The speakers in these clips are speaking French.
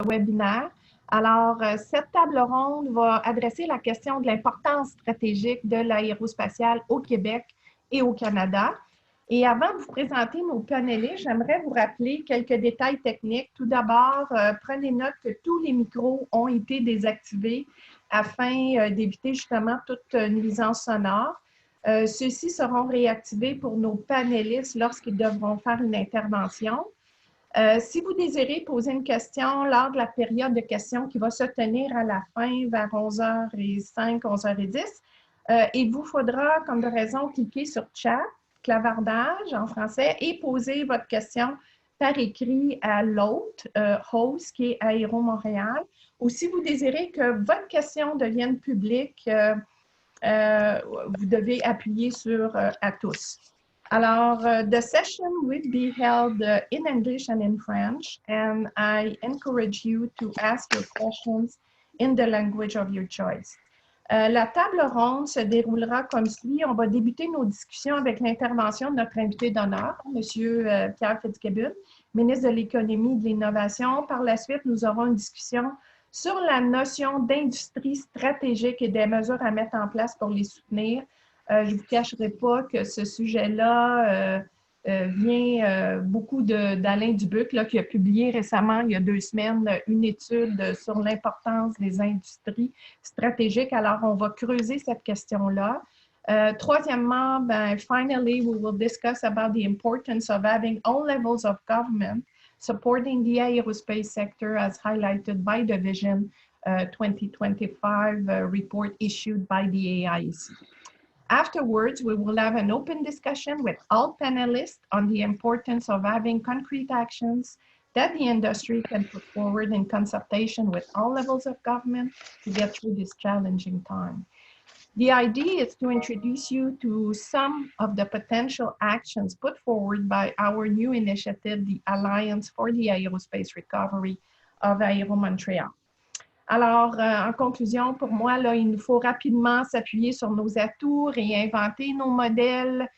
webinaire. Alors, cette table ronde va adresser la question de l'importance stratégique de l'aérospatiale au Québec et au Canada. Et avant de vous présenter nos panélistes, j'aimerais vous rappeler quelques détails techniques. Tout d'abord, prenez note que tous les micros ont été désactivés afin d'éviter justement toute nuisance sonore. Ceux-ci seront réactivés pour nos panélistes lorsqu'ils devront faire une intervention. Si vous désirez poser une question lors de la période de questions qui va se tenir à la fin vers 11h05, 11h10, il vous faudra, comme de raison, cliquer sur Chat, clavardage en français, et poser votre question par écrit à l'hôte, host, qui est Aéro Montréal. Ou si vous désirez que votre question devienne publique, vous devez appuyer sur à tous. Alors, the session will be held in English and in French, and I encourage you to ask your questions in the language of your choice. La table ronde se déroulera comme suit. On va débuter nos discussions avec l'intervention de notre invité d'honneur, M. Pierre Fitzgibbon, ministre de l'Économie et de l'Innovation. Par la suite, nous aurons une discussion sur la notion d'industrie stratégique et des mesures à mettre en place pour les soutenir. Je ne vous cacherai pas que ce sujet-là vient beaucoup d'Alain Dubuc, là, qui a publié récemment, il y a 2 semaines, une étude sur l'importance des industries stratégiques. Alors, on va creuser cette question-là. Troisièmement, finally, we will discuss about the importance of having all levels of government supporting the aerospace sector as highlighted by the Vision 2025 report issued by the AIC. Afterwards, we will have an open discussion with all panelists on the importance of having concrete actions that the industry can put forward in consultation with all levels of government to get through this challenging time. The idea is to introduce you to some of the potential actions put forward by our new initiative, the Alliance for the Aerospace Recovery of Aero Montréal. Alors, en conclusion, pour moi, là, il nous faut rapidement s'appuyer sur nos atouts, réinventer nos modèles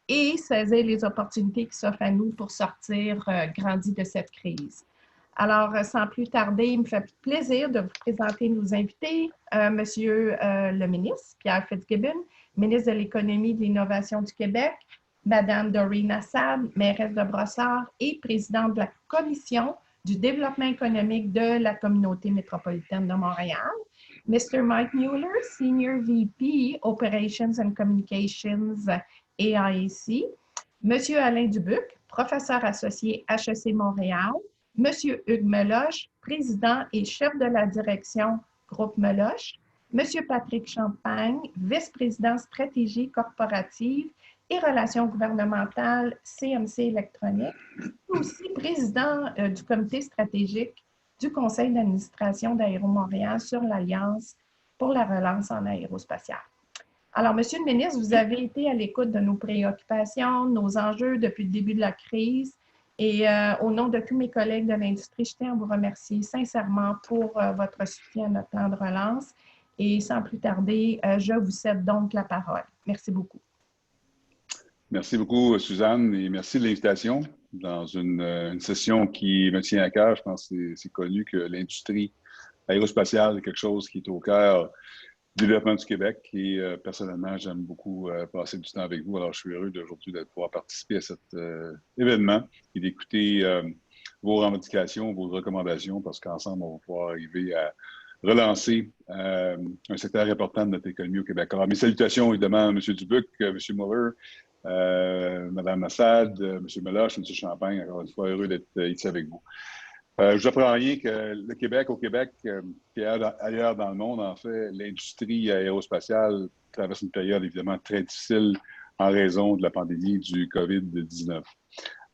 et saisir les opportunités qui s'offrent à nous pour sortir grandi de cette crise. Alors, sans plus tarder, il me fait plaisir de vous présenter nos invités. Monsieur le ministre, Pierre Fitzgibbon, ministre de l'Économie et de l'Innovation du Québec, Madame Doreen Assad, mairesse de Brossard et présidente de la Commission du développement économique de la communauté métropolitaine de Montréal, Mr. Mike Mueller, Senior VP Operations and Communications AIAC, Monsieur Alain Dubuc, professeur associé HEC Montréal, Monsieur Hugues Meloche, président et chef de la direction Groupe Meloche, Monsieur Patrick Champagne, vice-président stratégie corporative et relations gouvernementales CMC électronique, aussi président du comité stratégique du conseil d'administration d'Aéro Montréal sur l'Alliance pour la relance en aérospatiale. Alors, Monsieur le ministre, vous avez été à l'écoute de nos préoccupations, nos enjeux depuis le début de la crise. Et au nom de tous mes collègues de l'industrie, je tiens à vous remercier sincèrement pour votre soutien à notre plan de relance. Et sans plus tarder, je vous cède donc la parole. Merci beaucoup. Merci beaucoup, Suzanne, et merci de l'invitation dans une session qui me tient à cœur. Je pense que c'est connu que l'industrie aérospatiale est quelque chose qui est au cœur du développement du Québec. Et personnellement, j'aime beaucoup passer du temps avec vous. Alors, je suis heureux d'aujourd'hui de pouvoir participer à cet événement et d'écouter vos revendications, vos recommandations, parce qu'ensemble, on va pouvoir arriver à relancer un secteur important de notre économie au Québec. Alors, mes salutations, évidemment, à M. Dubuc, M. Mueller, Mme Assad, M. Meloche, M. Champagne, encore une fois, heureux d'être ici avec vous. Je n'apprends rien que le Québec, au Québec, et ailleurs dans le monde, en fait, l'industrie aérospatiale traverse une période évidemment très difficile en raison de la pandémie du COVID-19.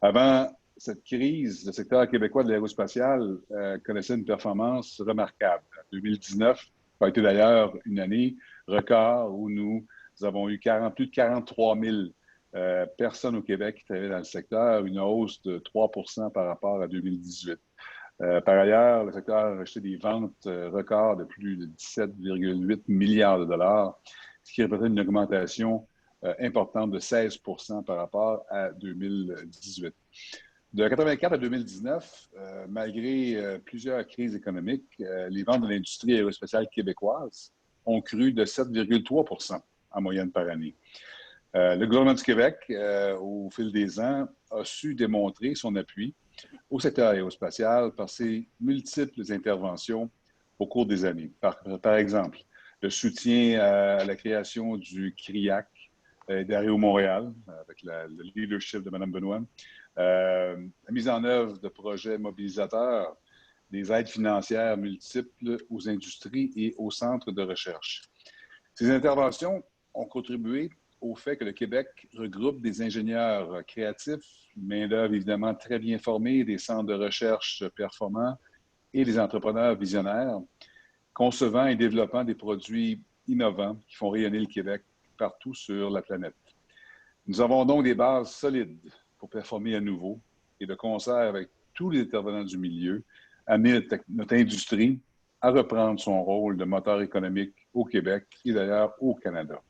Avant cette crise, le secteur québécois de l'aérospatiale connaissait une performance remarquable. 2019 a été d'ailleurs une année record où nous avons eu plus de 43 000 personnes au Québec qui travaillaient dans le secteur, une hausse de 3 % par rapport à 2018. Par ailleurs, le secteur a rejeté des ventes records de plus de 17,8 milliards de dollars, ce qui représente une augmentation importante de 16 % par rapport à 2018. De 1984 à 2019, malgré plusieurs crises économiques, les ventes de l'industrie aérospatiale québécoise ont cru de 7,3 % en moyenne par année. Le gouvernement du Québec, au fil des ans, a su démontrer son appui au secteur aérospatial par ses multiples interventions au cours des années. Par exemple, le soutien à la création du CRIAC d'Aéro Montréal, avec le leadership de Mme Benoît, la mise en œuvre de projets mobilisateurs, des aides financières multiples aux industries et aux centres de recherche. Ces interventions ont contribué au fait que le Québec regroupe des ingénieurs créatifs, une main-d'œuvre évidemment très bien formée, des centres de recherche performants et des entrepreneurs visionnaires, concevant et développant des produits innovants qui font rayonner le Québec partout sur la planète. Nous avons donc des bases solides pour performer à nouveau et de concert avec tous les intervenants du milieu, amener notre industrie à reprendre son rôle de moteur économique au Québec et d'ailleurs au Canada.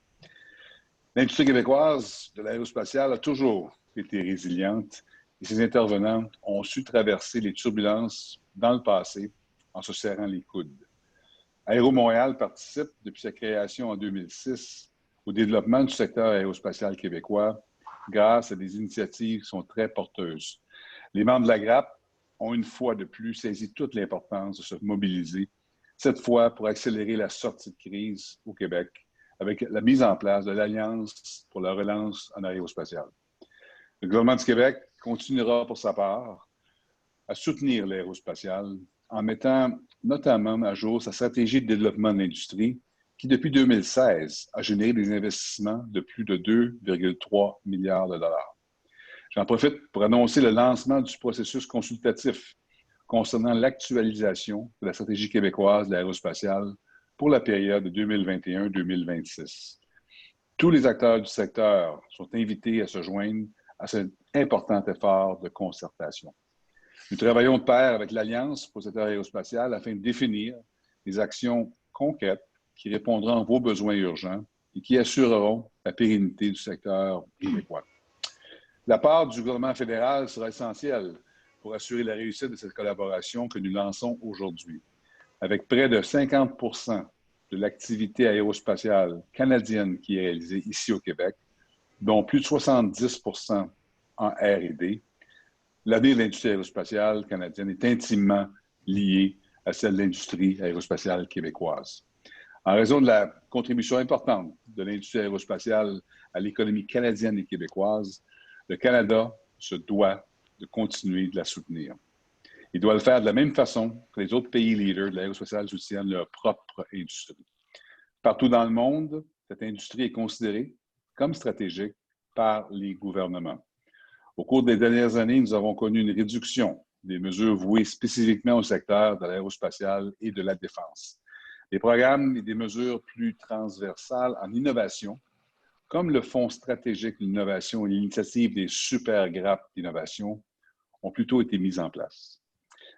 L'industrie québécoise de l'aérospatiale a toujours été résiliente et ses intervenants ont su traverser les turbulences dans le passé en se serrant les coudes. Aéro Montréal participe depuis sa création en 2006 au développement du secteur aérospatial québécois grâce à des initiatives qui sont très porteuses. Les membres de la GRAP ont une fois de plus saisi toute l'importance de se mobiliser, cette fois pour accélérer la sortie de crise au Québec avec la mise en place de l'Alliance pour la relance en aérospatiale. Le gouvernement du Québec continuera pour sa part à soutenir l'aérospatiale en mettant notamment à jour sa stratégie de développement de l'industrie qui, depuis 2016, a généré des investissements de plus de 2,3 milliards de dollars. J'en profite pour annoncer le lancement du processus consultatif concernant l'actualisation de la stratégie québécoise de l'aérospatiale pour la période 2021-2026. Tous les acteurs du secteur sont invités à se joindre à cet important effort de concertation. Nous travaillons de pair avec l'Alliance pour le secteur aérospatial afin de définir des actions concrètes qui répondront à vos besoins urgents et qui assureront la pérennité du secteur québécois. La part du gouvernement fédéral sera essentielle pour assurer la réussite de cette collaboration que nous lançons aujourd'hui. Avec près de 50 % de l'activité aérospatiale canadienne qui est réalisée ici au Québec, dont plus de 70 % en R&D, l'avenir de l'industrie aérospatiale canadienne est intimement lié à celle de l'industrie aérospatiale québécoise. En raison de la contribution importante de l'industrie aérospatiale à l'économie canadienne et québécoise, le Canada se doit de continuer de la soutenir. Il doit le faire de la même façon que les autres pays leaders de l'aérospatiale soutiennent leur propre industrie. Partout dans le monde, cette industrie est considérée comme stratégique par les gouvernements. Au cours des dernières années, nous avons connu une réduction des mesures vouées spécifiquement au secteur de l'aérospatiale et de la défense. Des programmes et des mesures plus transversales en innovation, comme le Fonds stratégique d'innovation et l'initiative des super grappes d'innovation, ont plutôt été mises en place.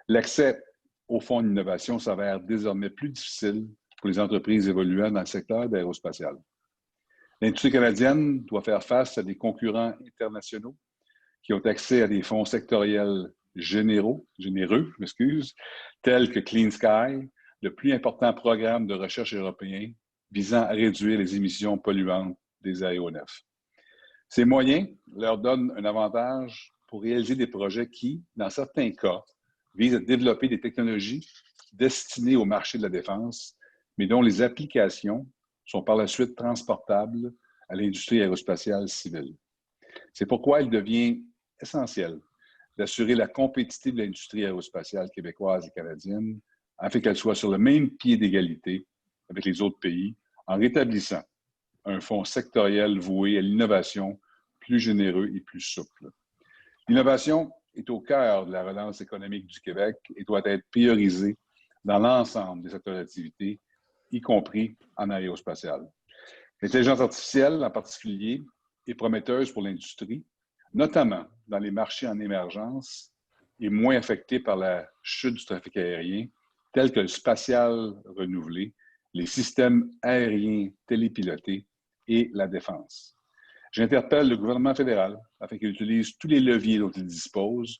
L'accès au fonds d'innovation s'avère désormais plus difficile pour les entreprises évoluant dans le secteur de l'aérospatiale. L'industrie canadienne doit faire face à des concurrents internationaux qui ont accès à des fonds sectoriels généreux, tels que Clean Sky, le plus important programme de recherche européen visant à réduire les émissions polluantes des aéronefs. Ces moyens leur donnent un avantage pour réaliser des projets qui, dans certains cas, visent à développer des technologies destinées au marché de la défense, mais dont les applications sont par la suite transportables à l'industrie aérospatiale civile. C'est pourquoi il devient essentiel d'assurer la compétitivité de l'industrie aérospatiale québécoise et canadienne afin qu'elle soit sur le même pied d'égalité avec les autres pays en rétablissant un fonds sectoriel voué à l'innovation plus généreux et plus souple. L'innovation est au cœur de la relance économique du Québec et doit être priorisée dans l'ensemble des secteurs d'activité, y compris en aérospatiale. L'intelligence artificielle, en particulier, est prometteuse pour l'industrie, notamment dans les marchés en émergence et moins affectés par la chute du trafic aérien, tels que le spatial renouvelé, les systèmes aériens télépilotés et la défense. J'interpelle le gouvernement fédéral afin qu'il utilise tous les leviers dont il dispose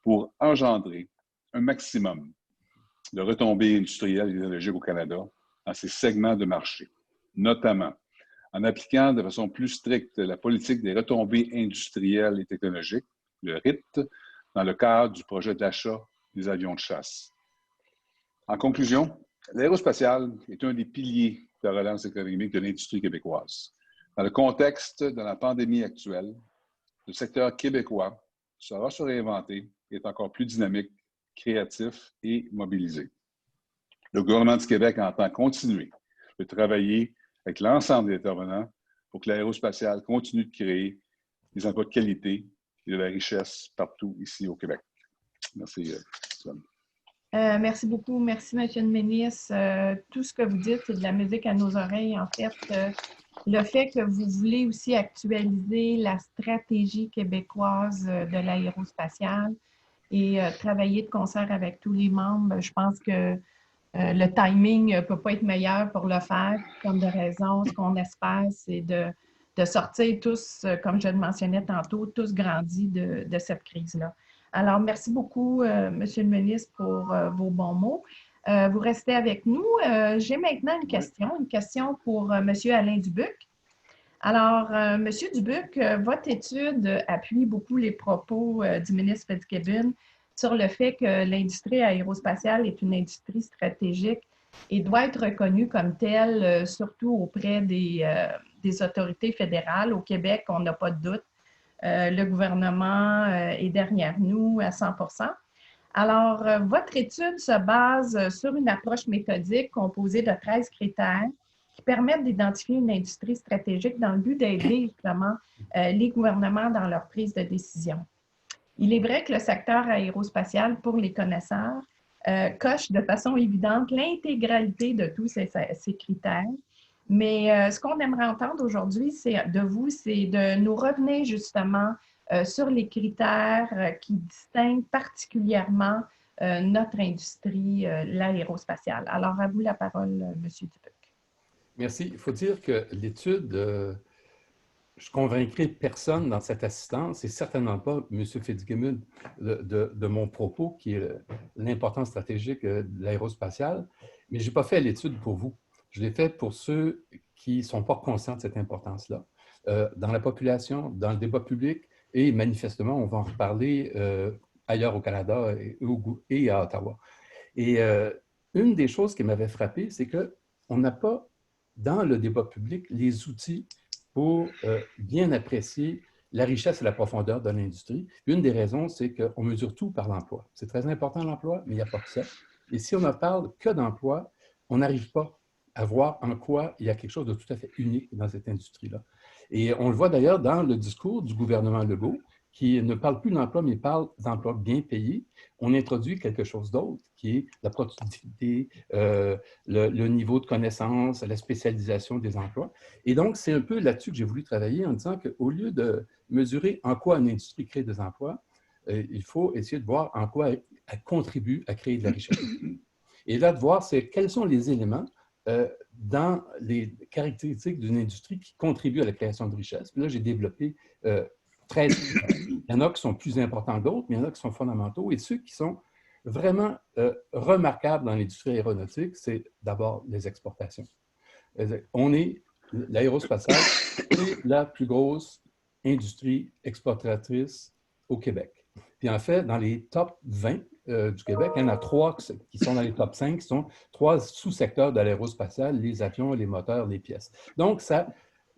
pour engendrer un maximum de retombées industrielles et technologiques au Canada dans ces segments de marché, notamment en appliquant de façon plus stricte la politique des retombées industrielles et technologiques, le RIT, dans le cadre du projet d'achat des avions de chasse. En conclusion, l'aérospatiale est un des piliers de la relance économique de l'industrie québécoise. Dans le contexte de la pandémie actuelle, le secteur québécois saura se réinventer et est encore plus dynamique, créatif et mobilisé. Le gouvernement du Québec entend continuer de travailler avec l'ensemble des intervenants pour que l'aérospatiale continue de créer des emplois de qualité et de la richesse partout ici au Québec. Merci, Suzanne. Merci beaucoup. Merci, M. le ministre. Tout ce que vous dites, c'est de la musique à nos oreilles. En fait, le fait que vous voulez aussi actualiser la stratégie québécoise de l'aérospatiale et travailler de concert avec tous les membres, je pense que le timing ne peut pas être meilleur pour le faire. Comme de raison, ce qu'on espère, c'est de sortir tous, comme je le mentionnais tantôt, tous grandis de cette crise-là. Alors, merci beaucoup, Monsieur le ministre, pour vos bons mots. Vous restez avec nous. J'ai maintenant une question pour Monsieur Alain Dubuc. Alors, Monsieur Dubuc, votre étude appuie beaucoup les propos du ministre Fitzgibbon sur le fait que l'industrie aérospatiale est une industrie stratégique et doit être reconnue comme telle, surtout auprès des autorités fédérales. Au Québec, on n'a pas de doute. Le gouvernement est derrière nous à 100%. Alors, votre étude se base sur une approche méthodique composée de 13 critères qui permettent d'identifier une industrie stratégique dans le but d'aider justement les gouvernements dans leur prise de décision. Il est vrai que le secteur aérospatial, pour les connaisseurs, coche de façon évidente l'intégralité de tous ces critères. Mais ce qu'on aimerait entendre aujourd'hui de vous, c'est de nous revenir justement sur les critères qui distinguent particulièrement notre industrie, l'aérospatiale. Alors, à vous la parole, M. Dubuc. Merci. Il faut dire que l'étude, je ne convaincrai personne dans cette assistance, et certainement pas M. Fitzgibbon de mon propos, qui est l'importance stratégique de l'aérospatiale, mais je n'ai pas fait l'étude pour vous. Je l'ai fait pour ceux qui ne sont pas conscients de cette importance-là. Dans la population, dans le débat public, et manifestement, on va en reparler ailleurs au Canada et à Ottawa. Et une des choses qui m'avait frappé, c'est qu'on n'a pas, dans le débat public, les outils pour bien apprécier la richesse et la profondeur de l'industrie. Une des raisons, c'est qu'on mesure tout par l'emploi. C'est très important l'emploi, mais il n'y a pas que ça. Et si on ne parle que d'emploi, on n'arrive pas à voir en quoi il y a quelque chose de tout à fait unique dans cette industrie-là. Et on le voit d'ailleurs dans le discours du gouvernement Legault, qui ne parle plus d'emploi, mais parle d'emploi bien payé. On introduit quelque chose d'autre, qui est la productivité, le niveau de connaissance, la spécialisation des emplois. Et donc, c'est un peu là-dessus que j'ai voulu travailler en disant qu'au lieu de mesurer en quoi une industrie crée des emplois, il faut essayer de voir en quoi elle contribue à créer de la richesse. Et là, de voir quels sont les éléments dans les caractéristiques d'une industrie qui contribue à la création de richesse. Puis là, j'ai développé 13 critères. Il y en a qui sont plus importants que d'autres, mais il y en a qui sont fondamentaux. Et ceux qui sont vraiment remarquables dans l'industrie aéronautique, c'est d'abord les exportations. L'aérospatiale, c'est la plus grosse industrie exportatrice au Québec. Puis en fait, dans les top 20 du Québec, il y en a 3 qui sont dans les top 5, qui sont 3 sous-secteurs de l'aérospatiale, les avions, les moteurs, les pièces. Donc, ça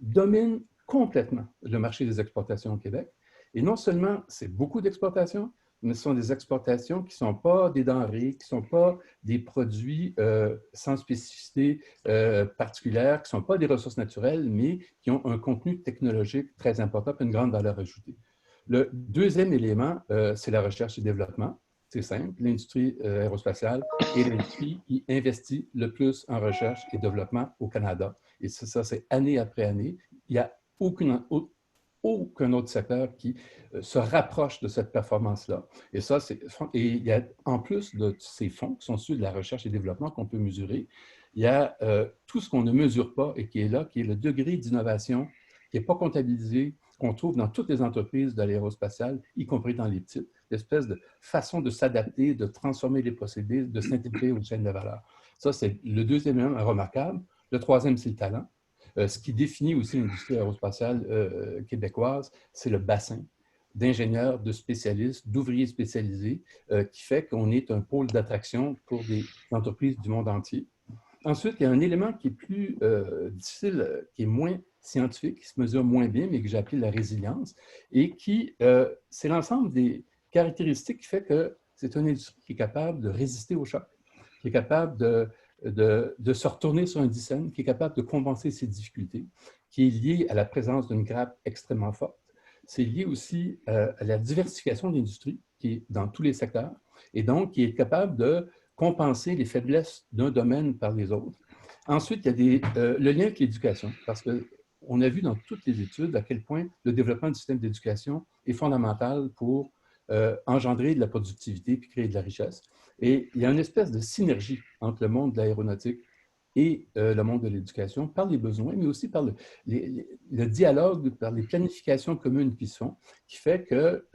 domine complètement le marché des exportations au Québec. Et non seulement c'est beaucoup d'exportations, mais ce sont des exportations qui ne sont pas des denrées, qui ne sont pas des produits sans spécificité particulière, qui ne sont pas des ressources naturelles, mais qui ont un contenu technologique très important et une grande valeur ajoutée. Le deuxième élément, c'est la recherche et développement. C'est simple, l'industrie aérospatiale est l'industrie qui investit le plus en recherche et développement au Canada. Et ça c'est année après année. Il n'y a aucun autre secteur qui se rapproche de cette performance-là. Et il y a, en plus de ces fonds qui sont ceux de la recherche et développement qu'on peut mesurer, il y a tout ce qu'on ne mesure pas et qui est là, qui est le degré d'innovation qui n'est pas comptabilisé, qu'on trouve dans toutes les entreprises de l'aérospatiale, y compris dans les petites. l'espèce de façon de s'adapter, de transformer les procédés, de s'intégrer aux chaînes de valeur. Ça, c'est le deuxième élément remarquable. Le troisième, c'est le talent. Ce qui définit aussi l'industrie aérospatiale québécoise, c'est le bassin d'ingénieurs, de spécialistes, d'ouvriers spécialisés, qui fait qu'on est un pôle d'attraction pour des entreprises du monde entier. Ensuite, il y a un élément qui est plus difficile, qui est moins scientifique, qui se mesure moins bien, mais que j'ai appelé la résilience, et qui, c'est l'ensemble des caractéristiques qui fait que c'est une industrie qui est capable de résister au choc, qui est capable de se retourner sur un dixaine, qui est capable de compenser ses difficultés, qui est liée à la présence d'une grappe extrêmement forte. C'est lié aussi à la diversification de l'industrie, qui est dans tous les secteurs, et donc qui est capable de compenser les faiblesses d'un domaine par les autres. Ensuite, il y a le lien avec l'éducation, parce qu'on a vu dans toutes les études à quel point le développement du système d'éducation est fondamental pour engendrer de la productivité et créer de la richesse. Et il y a une espèce de synergie entre le monde de l'aéronautique et le monde de l'éducation par les besoins, mais aussi par le dialogue, par les planifications communes qui se font, qui fait que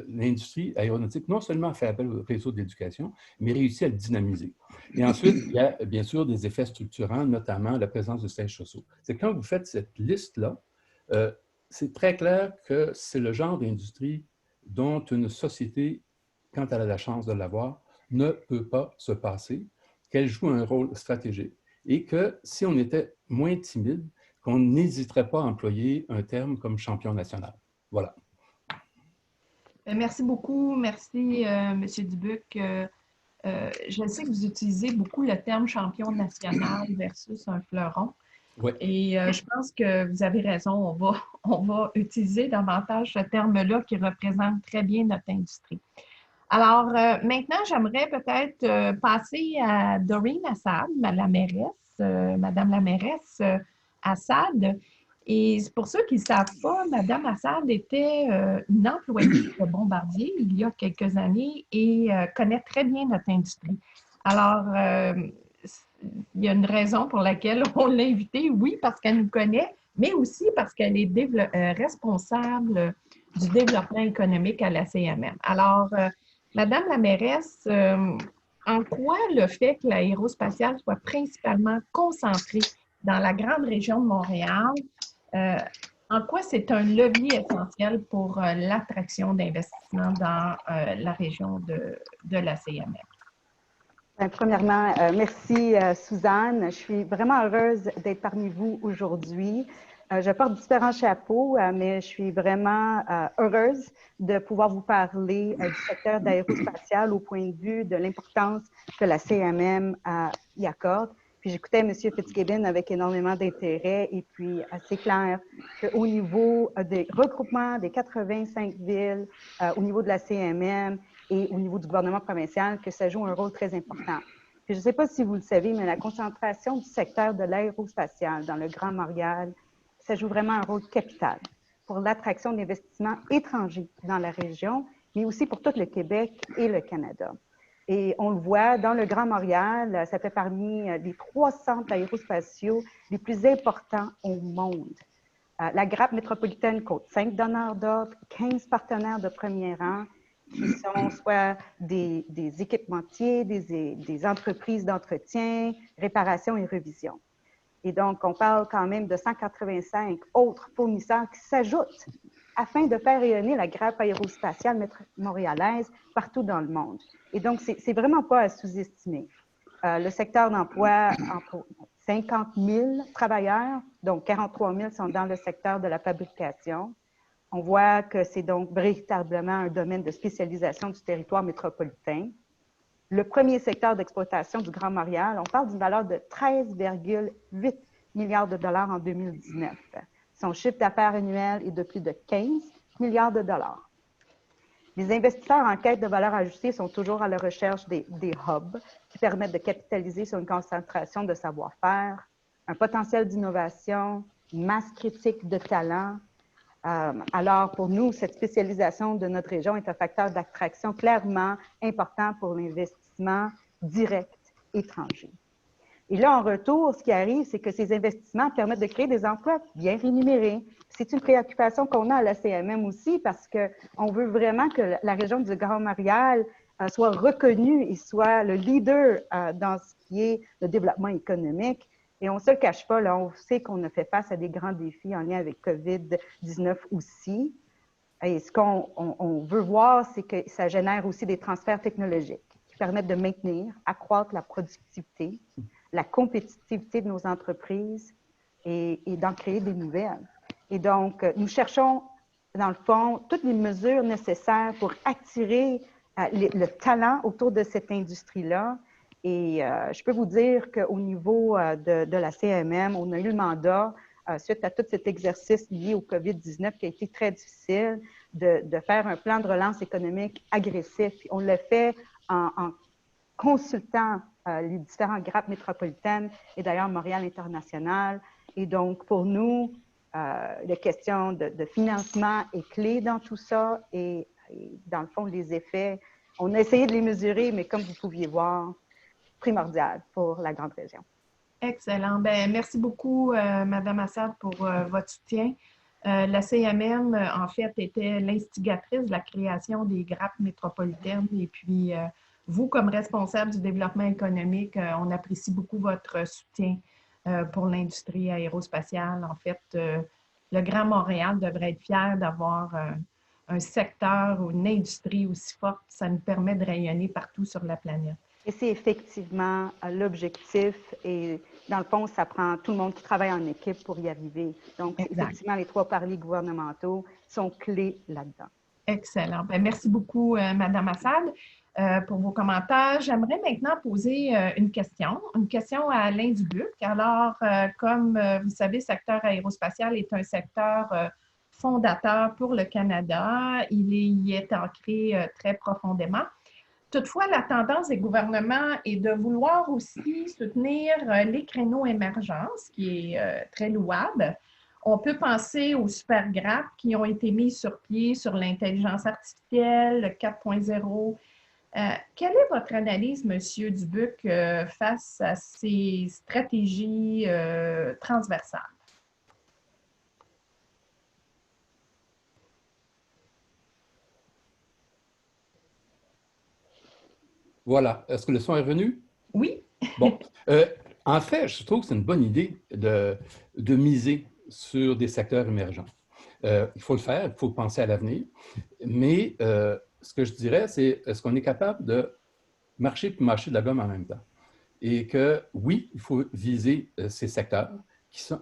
l'industrie aéronautique non seulement fait appel au réseau d'éducation, mais réussit à le dynamiser. Et ensuite, il y a bien sûr des effets structurants, notamment la présence de sièges sociaux. C'est quand vous faites cette liste-là, c'est très clair que c'est le genre d'industrie dont une société, quand elle a la chance de l'avoir, ne peut pas se passer, qu'elle joue un rôle stratégique et que si on était moins timide, qu'on n'hésiterait pas à employer un terme comme champion national. Voilà. Merci beaucoup. Merci, M. Dubuc. Je sais que vous utilisez beaucoup le terme champion national versus un fleuron. Oui. Et je pense que vous avez raison. On va utiliser davantage ce terme-là qui représente très bien notre industrie. Alors, maintenant, j'aimerais peut-être passer à Doreen Assad, Madame la mairesse Assad. Et pour ceux qui ne savent pas, Madame Assad était une employée de Bombardier il y a quelques années et connaît très bien notre industrie. Alors, il y a une raison pour laquelle on l'a invitée, oui, parce qu'elle nous connaît, mais aussi parce qu'elle est responsable du développement économique à la CMM. Alors, Madame la mairesse, en quoi le fait que l'aérospatiale soit principalement concentrée dans la grande région de Montréal, en quoi c'est un levier essentiel pour l'attraction d'investissements dans la région de la CMM? Bien, premièrement, merci Suzanne. Je suis vraiment heureuse d'être parmi vous aujourd'hui. Je porte différents chapeaux, mais je suis vraiment heureuse de pouvoir vous parler du secteur d'aérospatial au point de vue de l'importance que la CMM y accorde. Puis j'écoutais M. Fitzgibbon avec énormément d'intérêt et puis c'est clair qu'au niveau des regroupements des 85 villes, au niveau de la CMM et au niveau du gouvernement provincial, que ça joue un rôle très important. Puis je ne sais pas si vous le savez, mais la concentration du secteur de l'aérospatial dans le Grand Montréal, ça joue vraiment un rôle capital pour l'attraction d'investissements étrangers dans la région, mais aussi pour tout le Québec et le Canada. Et on le voit, dans le Grand Montréal, ça fait parmi les 3 centres aérospatiaux les plus importants au monde. La grappe métropolitaine compte 5 donneurs d'ordre, 15 partenaires de premier rang, qui sont soit des équipementiers, des entreprises d'entretien, réparation et révision. Et donc, on parle quand même de 185 autres fournisseurs qui s'ajoutent afin de faire rayonner la grappe aérospatiale montréalaise partout dans le monde. Et donc, c'est vraiment pas à sous-estimer. Le secteur d'emploi, 50 000 travailleurs, donc 43 000 sont dans le secteur de la fabrication. On voit que c'est donc véritablement un domaine de spécialisation du territoire métropolitain. Le premier secteur d'exploitation du Grand Montréal, on parle d'une valeur de 13,8 milliards de dollars en 2019. Son chiffre d'affaires annuel est de plus de 15 milliards de dollars. Les investisseurs en quête de valeur ajoutée sont toujours à la recherche des hubs qui permettent de capitaliser sur une concentration de savoir-faire, un potentiel d'innovation, une masse critique de talent. Alors, pour nous, cette spécialisation de notre région est un facteur d'attraction clairement important pour l'investissement direct étranger. Et là, en retour, ce qui arrive, c'est que ces investissements permettent de créer des emplois bien rémunérés. C'est une préoccupation qu'on a à la CMM aussi parce qu'on veut vraiment que la région du Grand Montréal soit reconnue et soit le leader dans ce qui est le développement économique. Et on ne se le cache pas, là, on sait qu'on a fait face à des grands défis en lien avec COVID-19 aussi. Et ce qu'on veut voir, c'est que ça génère aussi des transferts technologiques qui permettent de maintenir, accroître la productivité, la compétitivité de nos entreprises et d'en créer des nouvelles. Et donc, nous cherchons, dans le fond, toutes les mesures nécessaires pour attirer le talent autour de cette industrie-là. Et je peux vous dire qu'au niveau de la CMM, on a eu le mandat, suite à tout cet exercice lié au COVID-19 qui a été très difficile, de faire un plan de relance économique agressif. On l'a fait en consultant les différents GRAP métropolitaines et d'ailleurs Montréal International. Et donc, pour nous, la question de financement est clé dans tout ça et dans le fond, les effets, on a essayé de les mesurer, mais comme vous pouviez voir, primordial pour la grande région. Excellent. Bien, merci beaucoup, Mme Assad, pour votre soutien. La CMM, en fait, était l'instigatrice de la création des GRAP métropolitaines. Et puis, vous, comme responsable du développement économique, on apprécie beaucoup votre soutien pour l'industrie aérospatiale. En fait, le Grand Montréal devrait être fier d'avoir un secteur ou une industrie aussi forte. Ça nous permet de rayonner partout sur la planète. Et c'est effectivement l'objectif. Et dans le fond, ça prend tout le monde qui travaille en équipe pour y arriver. Donc, effectivement, les 3 paliers gouvernementaux sont clés là-dedans. Excellent. Bien, merci beaucoup, Mme Assad, pour vos commentaires. J'aimerais maintenant poser une question à Alain Dubuc. Alors, comme vous savez, le secteur aérospatial est un secteur fondateur pour le Canada. Il y est ancré très profondément. Toutefois, la tendance des gouvernements est de vouloir aussi soutenir les créneaux émergents, ce qui est très louable. On peut penser aux super GRAP qui ont été mis sur pied sur l'intelligence artificielle, le 4.0. Quelle est votre analyse, M. Dubuc, face à ces stratégies transversales? Voilà. Est-ce que le son est revenu? Oui. Bon. En fait, je trouve que c'est une bonne idée de miser sur des secteurs émergents. Il faut le faire, il faut penser à l'avenir. Mais ce que je dirais, c'est est-ce qu'on est capable de marcher puis mâcher de la gomme en même temps? Et que oui, il faut viser ces secteurs,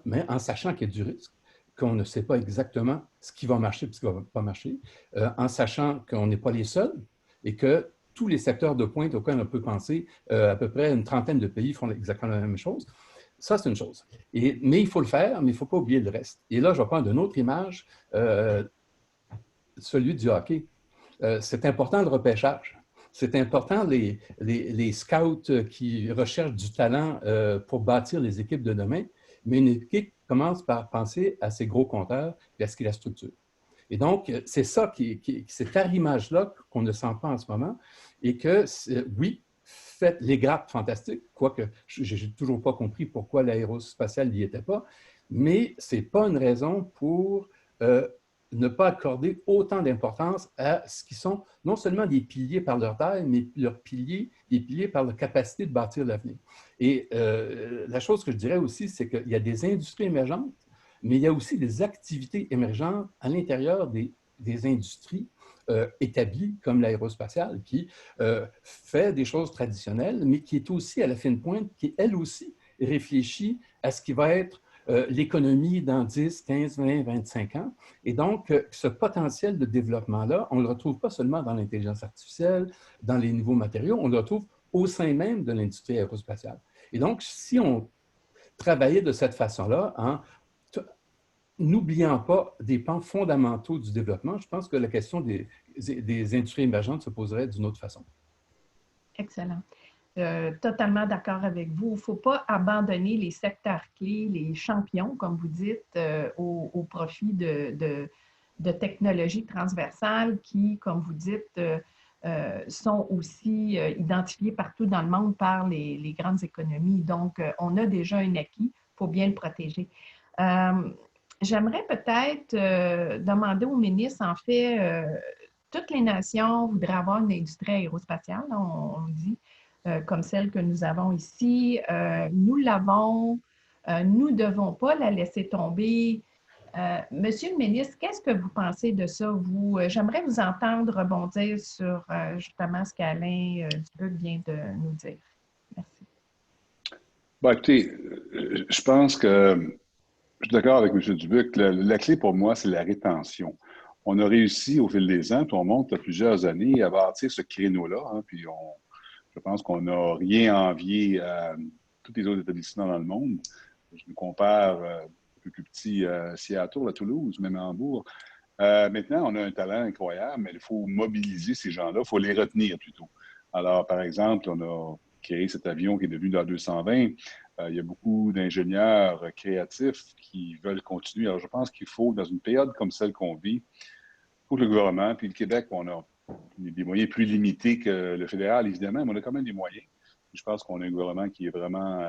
mais en sachant qu'il y a du risque, qu'on ne sait pas exactement ce qui va marcher et ce qui ne va pas marcher, en sachant qu'on n'est pas les seuls et que tous les secteurs de pointe auxquels on peut penser, à peu près une trentaine de pays font exactement la même chose. Ça, c'est une chose. Mais il faut le faire, mais il ne faut pas oublier le reste. Et là, je vais prendre une autre image, celui du hockey. C'est important le repêchage. C'est important les scouts qui recherchent du talent pour bâtir les équipes de demain, mais une équipe commence par penser à ses gros compteurs et à ce qui la structure. Et donc, c'est ça, cette image-là qu'on ne sent pas en ce moment et que, oui, faites les GRAP fantastiques, quoique je n'ai toujours pas compris pourquoi l'aérospatiale n'y était pas, mais ce n'est pas une raison pour ne pas accorder autant d'importance à ce qui sont non seulement des piliers par leur taille, mais des piliers par leur capacité de bâtir l'avenir. Et la chose que je dirais aussi, c'est qu'il y a des industries émergentes, mais il y a aussi des activités émergentes à l'intérieur des industries établies, comme l'aérospatiale, qui fait des choses traditionnelles, mais qui est aussi à la fine pointe, qui, elle aussi, réfléchit à ce qui va être l'économie dans 10, 15, 20, 25 ans. Et donc, ce potentiel de développement-là, on ne le retrouve pas seulement dans l'intelligence artificielle, dans les nouveaux matériaux, on le retrouve au sein même de l'industrie aérospatiale. Et donc, si on travaillait de cette façon-là, n'oubliant pas des pans fondamentaux du développement, je pense que la question des industries émergentes se poserait d'une autre façon. Excellent. Totalement d'accord avec vous. Il ne faut pas abandonner les secteurs clés, les champions, comme vous dites, au profit de technologies transversales qui, comme vous dites, sont aussi identifiés partout dans le monde par les grandes économies. Donc, on a déjà un acquis, il faut bien le protéger. J'aimerais peut-être demander au ministre, en fait, toutes les nations voudraient avoir une industrie aérospatiale, on dit, comme celle que nous avons ici. Nous l'avons, nous ne devons pas la laisser tomber. Monsieur le ministre, qu'est-ce que vous pensez de ça? J'aimerais vous entendre rebondir sur justement ce qu'Alain Dubuc vient de nous dire. Merci. Bon, écoutez, je pense que je suis d'accord avec M. Dubuc. La clé pour moi, c'est la rétention. On a réussi au fil des ans, puis on monte à plusieurs années à bâtir ce créneau-là. Hein, puis je pense qu'on n'a rien envié à tous les autres établissements dans le monde. Je nous compare un peu plus petit à Seattle, à Toulouse, même à Hambourg. Maintenant, on a un talent incroyable, mais il faut mobiliser ces gens-là, il faut les retenir plutôt. Alors, par exemple, on a créé cet avion qui est devenu l'A220. Il y a beaucoup d'ingénieurs créatifs qui veulent continuer. Alors, je pense qu'il faut, dans une période comme celle qu'on vit, pour le gouvernement, puis le Québec, on a des moyens plus limités que le fédéral, évidemment, mais on a quand même des moyens. Je pense qu'on a un gouvernement qui est vraiment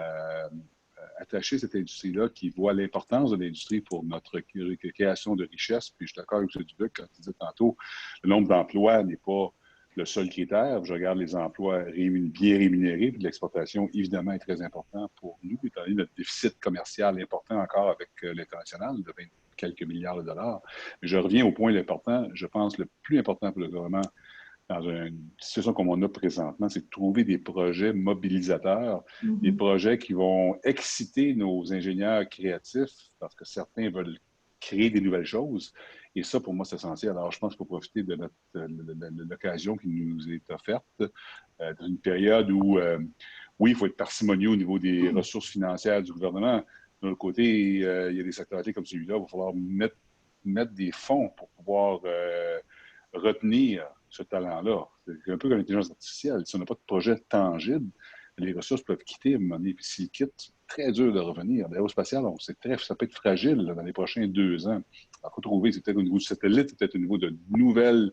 attaché à cette industrie-là, qui voit l'importance de l'industrie pour notre création de richesse. Puis je suis d'accord avec M. Dubuc quand il disait tantôt, le nombre d'emplois n'est pas le seul critère. Je regarde les emplois bien rémunérés, puis l'exportation, évidemment, est très important pour nous, étant donné notre déficit commercial important encore avec l'international de 20 quelques milliards de dollars. Mais je reviens au point important, je pense le plus important pour le gouvernement dans une situation comme on a présentement, c'est de trouver des projets mobilisateurs, des projets qui vont exciter nos ingénieurs créatifs, parce que certains veulent créer des nouvelles choses. Et ça, pour moi, c'est essentiel. Alors, je pense qu'il faut profiter de l'occasion qui nous est offerte dans une période où, oui, il faut être parcimonieux au niveau des ressources financières du gouvernement. De l'autre côté, il y a des secteurs comme celui-là, il va falloir mettre des fonds pour pouvoir retenir ce talent-là. C'est un peu comme l'intelligence artificielle. Si on n'a pas de projet tangible, les ressources peuvent quitter à un moment donné. Puis s'ils quittent, c'est très dur de revenir. L'aérospatiale, ça peut être fragile là, dans les prochains 2 ans. Il faut trouver, c'est peut-être au niveau du satellite, c'est peut-être au niveau de nouvelles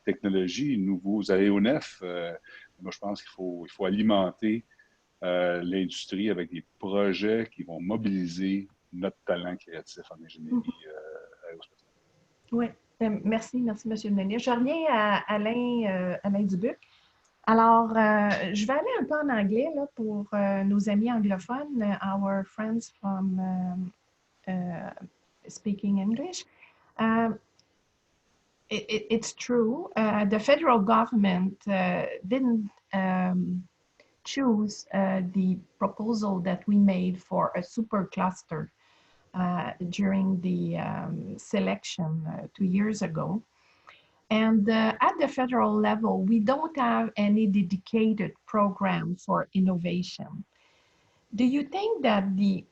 technologies, nouveaux aéronefs. Moi, je pense qu'il faut alimenter l'industrie avec des projets qui vont mobiliser notre talent créatif en ingénierie aérospatiale. Oui. Merci, M. le ministre. Je reviens à Alain Dubuc. Alors, je vais aller un peu en anglais là, pour nos amis anglophones, our friends from speaking English. It's true, the federal government didn't choose the proposal that we made for a supercluster during the selection 2 years ago. And at the federal level, we don't have any dedicated program for innovation. Do you think that the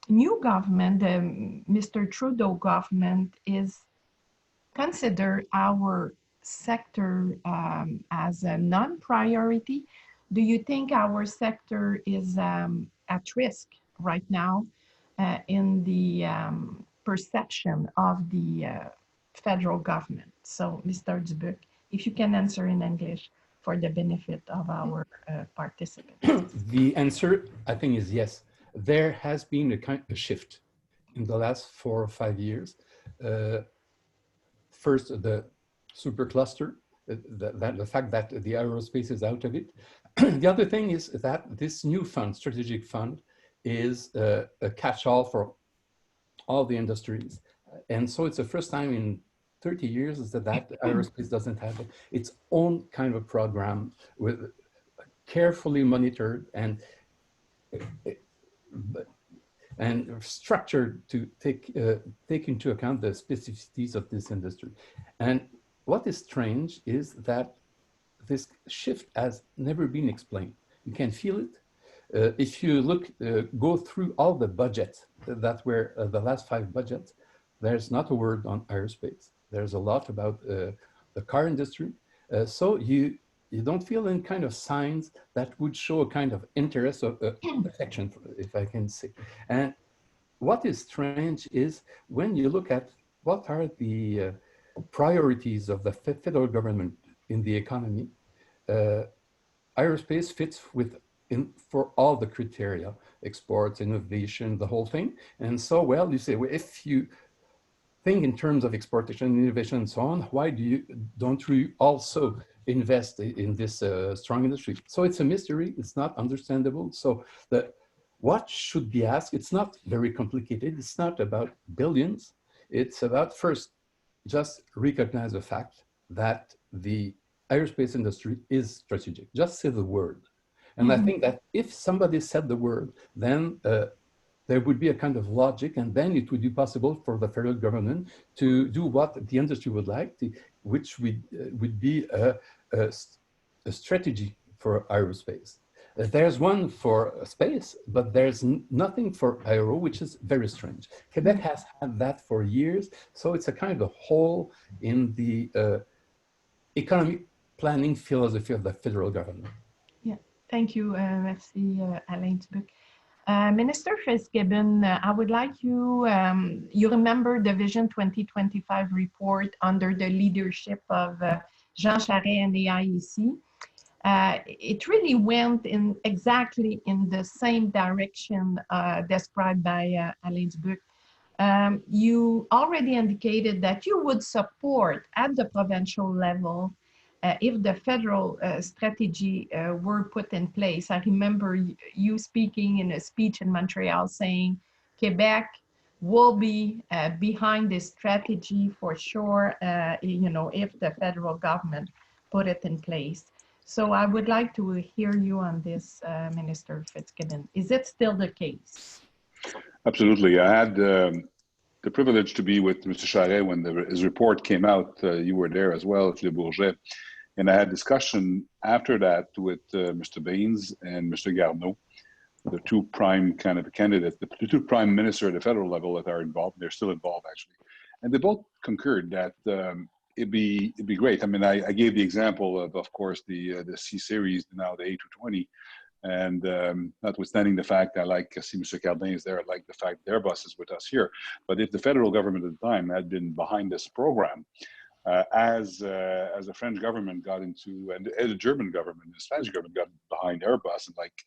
new government, the Mr. Trudeau government, is consider our sector as a non-priority? Do you think our sector is at risk right now in the perception of the federal government? So, Mr. Dubuc, if you can answer in English for the benefit of our participants. The answer, I think, is yes. There has been a kind of shift in the last 4 or 5 years. First, the supercluster, the fact that the aerospace is out of it. The other thing is that this new fund, strategic fund, is a catch-all for all the industries. And so it's the first time in 30 years that aerospace doesn't have its own kind of program with carefully monitored and structured to take into account the specificities of this industry. And what is strange is that this shift has never been explained. You can feel it. If you go through all the budgets that were the last 5 budgets, there's not a word on aerospace. There's a lot about the car industry. So you don't feel any kind of signs that would show a kind of interest or affection, if I can say. And what is strange is when you look at what are the priorities of the federal government in the economy, aerospace fits for all the criteria, exports, innovation, the whole thing. And so, well, you say, well, if you think in terms of exportation, innovation, and so on, why don't we also invest in this strong industry? So it's a mystery. It's not understandable. So what should be asked? It's not very complicated. It's not about billions. It's about first, just recognize the fact that the aerospace industry is strategic. Just say the word. And I think that if somebody said the word, then there would be a kind of logic, and then it would be possible for the federal government to do what the industry would like, which would be a strategy for aerospace. There's one for space, but there's nothing for aero, which is very strange. Quebec has had that for years, so it's a kind of a hole in the economic planning philosophy of the federal government. Yeah, thank you, merci, Alain Dubuc. Minister Fitzgibbon, I would like you, you remember the Vision 2025 report under the leadership of Jean Charest and the IEC. It really went exactly in the same direction described by Alain Dubuc. You already indicated that you would support at the provincial level if the federal strategy were put in place. I remember you speaking in a speech in Montreal saying Quebec will be behind this strategy for sure, you know, if the federal government put it in place. So I would like to hear you on this, Minister Fitzgibbon. Is it still the case? Absolutely. I had the privilege to be with Mr. Charest when his report came out. You were there as well, at Le Bourget. And I had discussion after that with Mr. Baines and Mr. Garneau, the two prime kind of candidates, the two prime ministers at the federal level that are involved. They're still involved, actually. And they both concurred that it'd be great. I mean, I gave the example of course, the C-Series, now the A220. And notwithstanding the fact I like, I see Mr. Cardin is there, I like the fact their bus is with us here. But if the federal government at the time had been behind this program, as the French government got into, and the German government, the Spanish government got behind Airbus, and like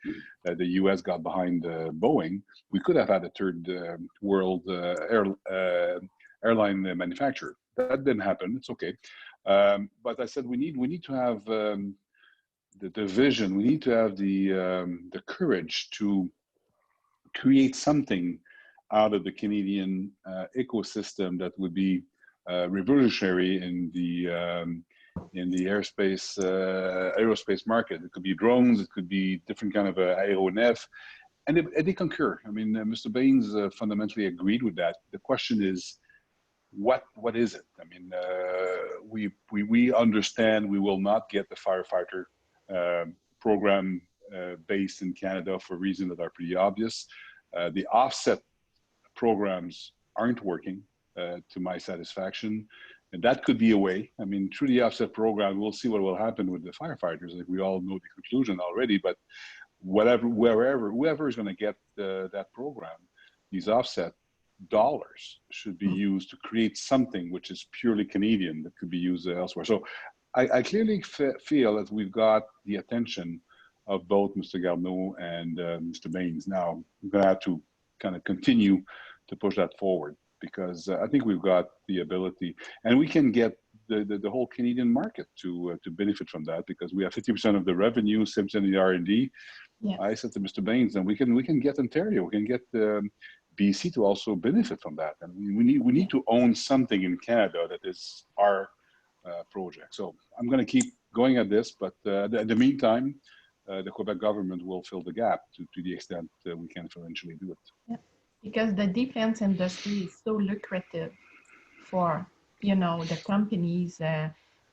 the US got behind Boeing, we could have had a third world airline manufacturer. That didn't happen. It's okay. But I said we need to have the vision. We need to have the courage to create something out of the Canadian ecosystem that would be revolutionary in the aerospace market. It could be drones. It could be different kind of aeronef, and they concur. I mean, Mr. Baines fundamentally agreed with that. The question is, what is it? I mean, we understand we will not get the firefighter program based in Canada for reasons that are pretty obvious. The offset programs aren't working to my satisfaction, and that could be a way. I mean, through the offset program, we'll see what will happen with the firefighters. Like, we all know the conclusion already, but whoever is going to get that program, these offset dollars should be used to create something which is purely Canadian that could be used elsewhere. So I clearly feel that we've got the attention of both Mr. Garneau and Mr. Baines. Now, I'm going to have to kind of continue to push that forward, because I think we've got the ability, and we can get the whole Canadian market to benefit from that, because we have 50% of the revenue, 7% of the R&D. Yeah. I said to Mr. Baines, and we can get Ontario, we can get BC to also benefit from that, and we need to own something in Canada that is our project. So I'm going to keep going at this, but in the meantime, the Quebec government will fill the gap to the extent we can financially do it. Yeah. Because the defense industry is so lucrative for, you know, the companies,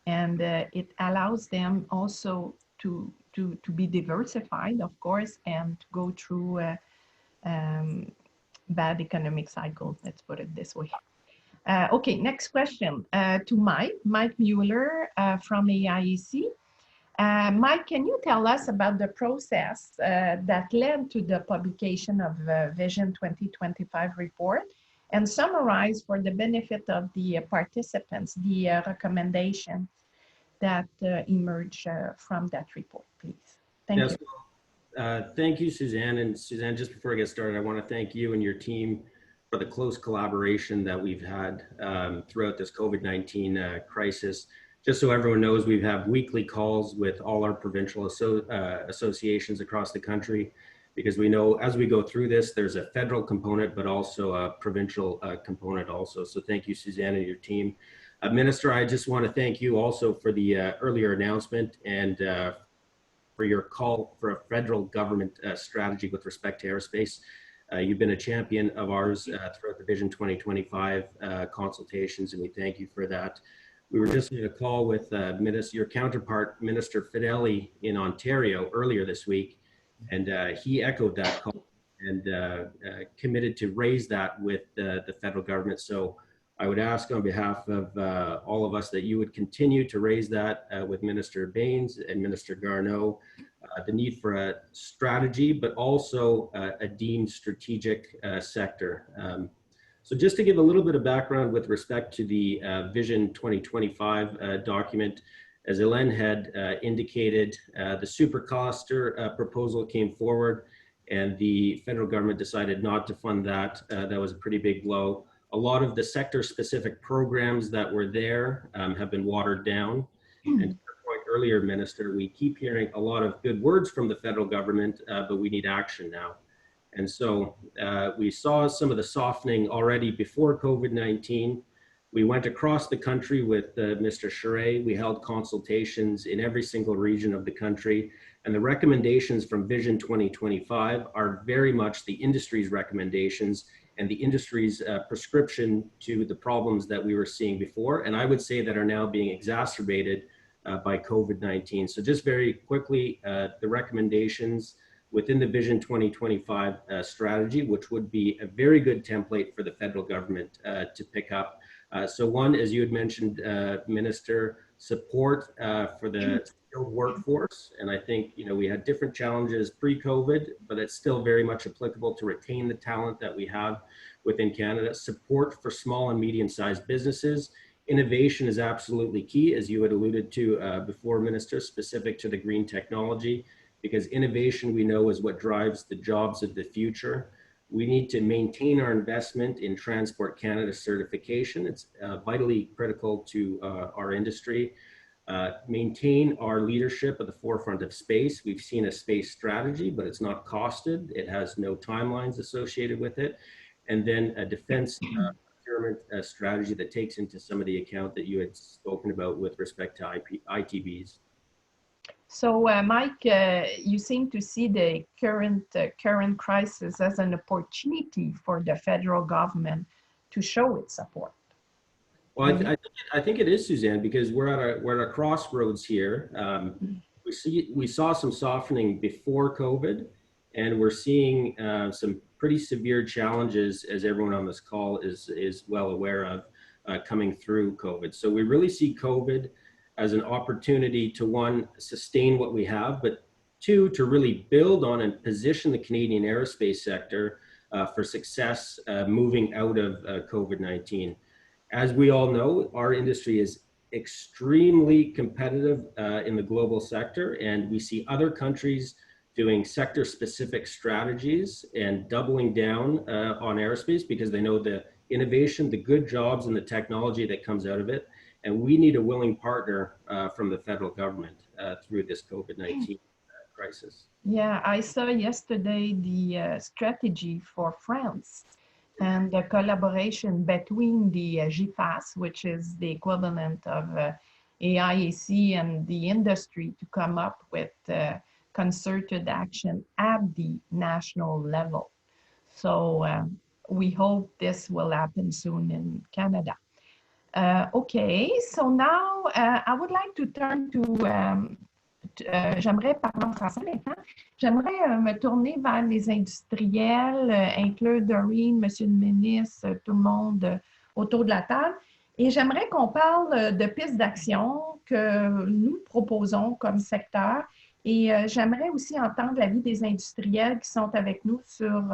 and it allows them also to be diversified, of course, and to go through bad economic cycle. Let's put it this way. Okay, next question to Mike Mueller from AIEC. Mike, can you tell us about the process that led to the publication of Vision 2025 report, and summarize for the benefit of the participants the recommendation? that emerge from that report, please. Thank you. Thank you, Suzanne. And Suzanne, just before I get started, I want to thank you and your team for the close collaboration that we've had throughout this COVID-19 crisis. Just so everyone knows, we have weekly calls with all our provincial associations across the country, because we know as we go through this, there's a federal component, but also a provincial component also. So thank you, Suzanne, and your team. Minister, I just want to thank you also for the earlier announcement and for your call for a federal government strategy with respect to aerospace. You've been a champion of ours throughout the Vision 2025 consultations, and we thank you for that. We were just in a call with your counterpart, Minister Fedeli, in Ontario earlier this week, and he echoed that call and committed to raise that with the federal government. So I would ask on behalf of all of us that you would continue to raise that with Minister Baines and Minister Garneau, the need for a strategy, but also a deemed strategic sector. So just to give a little bit of background with respect to the Vision 2025 document, as Hélène had indicated, the supercluster proposal came forward and the federal government decided not to fund that. That was a pretty big blow. A lot of the sector-specific programs that were there have been watered down. And to your point earlier, Minister, we keep hearing a lot of good words from the federal government, but we need action now. And so we saw some of the softening already before COVID-19. We went across the country with Mr. Charest. We held consultations in every single region of the country. And the recommendations from Vision 2025 are very much the industry's recommendations and the industry's prescription to the problems that we were seeing before, and I would say that are now being exacerbated by COVID-19. So just very quickly, the recommendations within the Vision 2025 strategy, which would be a very good template for the federal government to pick up. So one, as you had mentioned, Minister, support for the skilled workforce. And I think, we had different challenges pre-COVID, but it's still very much applicable to retain the talent that we have within Canada. Support for small and medium-sized businesses. Innovation is absolutely key, as you had alluded to before, Minister, specific to the green technology, because innovation, we know, is what drives the jobs of the future. We need to maintain our investment in Transport Canada certification. It's vitally critical to our industry. Maintain our leadership at the forefront of space. We've seen a space strategy, but it's not costed. It has no timelines associated with it. And then a defense procurement strategy that takes into some of the account that you had spoken about with respect to ITBs. So, Mike, you seem to see the current crisis as an opportunity for the federal government to show its support. Well, I think it is, Suzanne, because we're at a crossroads here. We saw some softening before COVID, and we're seeing some pretty severe challenges, as everyone on this call is well aware of, coming through COVID. So we really see COVID as an opportunity to, one, sustain what we have, but two, to really build on and position the Canadian aerospace sector for success moving out of COVID-19. As we all know, our industry is extremely competitive in the global sector, and we see other countries doing sector-specific strategies and doubling down on aerospace because they know the innovation, the good jobs, and the technology that comes out of it. And we need a willing partner from the federal government through this COVID-19 crisis. Yeah, I saw yesterday the strategy for France and the collaboration between the GIFAS, which is the equivalent of AIAC, and the industry to come up with concerted action at the national level. So we hope this will happen soon in Canada. Okay, so now I would like to turn to, j'aimerais parler en français maintenant, j'aimerais me tourner vers les industriels, inclure Doreen, Monsieur le ministre, tout le monde autour de la table, et j'aimerais qu'on parle de pistes d'action que nous proposons comme secteur, et j'aimerais aussi entendre l'avis des industriels qui sont avec nous sur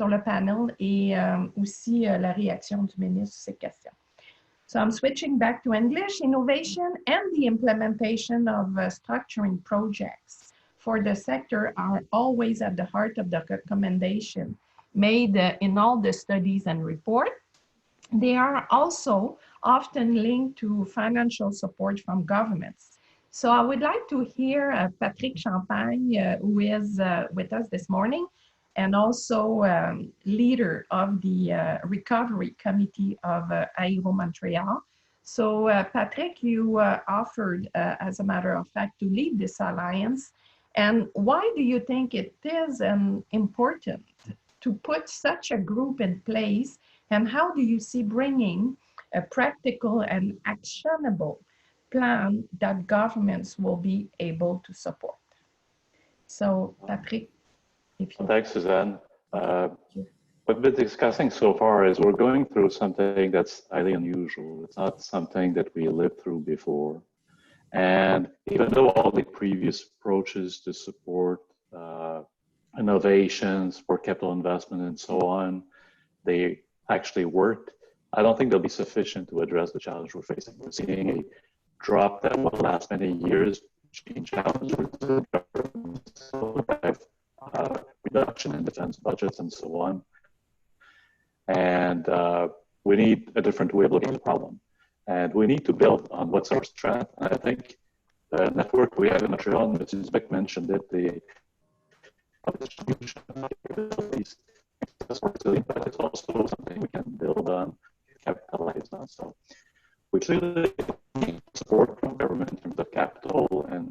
le panel et aussi la réaction du ministre sur ces questions. So I'm switching back to English. Innovation and the implementation of structuring projects for the sector are always at the heart of the recommendation made in all the studies and reports. They are also often linked to financial support from governments. So I would like to hear Patrick Champagne, who is with us this morning, and also leader of the Recovery Committee of Aero Montreal. So Patrick, you offered, as a matter of fact, to lead this alliance. And why do you think it is important to put such a group in place? And how do you see bringing a practical and actionable plan that governments will be able to support? So, Patrick, if you... Thanks, Suzanne. What we've been discussing so far is we're going through something that's highly unusual. It's not something that we lived through before. And even though all the previous approaches to support innovations, for capital investment and so on, they actually worked, I don't think they'll be sufficient to address the challenge we're facing. We're seeing a drop that will last many years, change challenges, reduction in defense budgets and so on. And we need a different way of looking at the problem. And we need to build on what's our strength. And I think the network we have in Montreal, and Mrs. Beck mentioned it, the distribution of capabilities, but it's also something we can build on, capitalize on. So we clearly need support from government in terms of capital and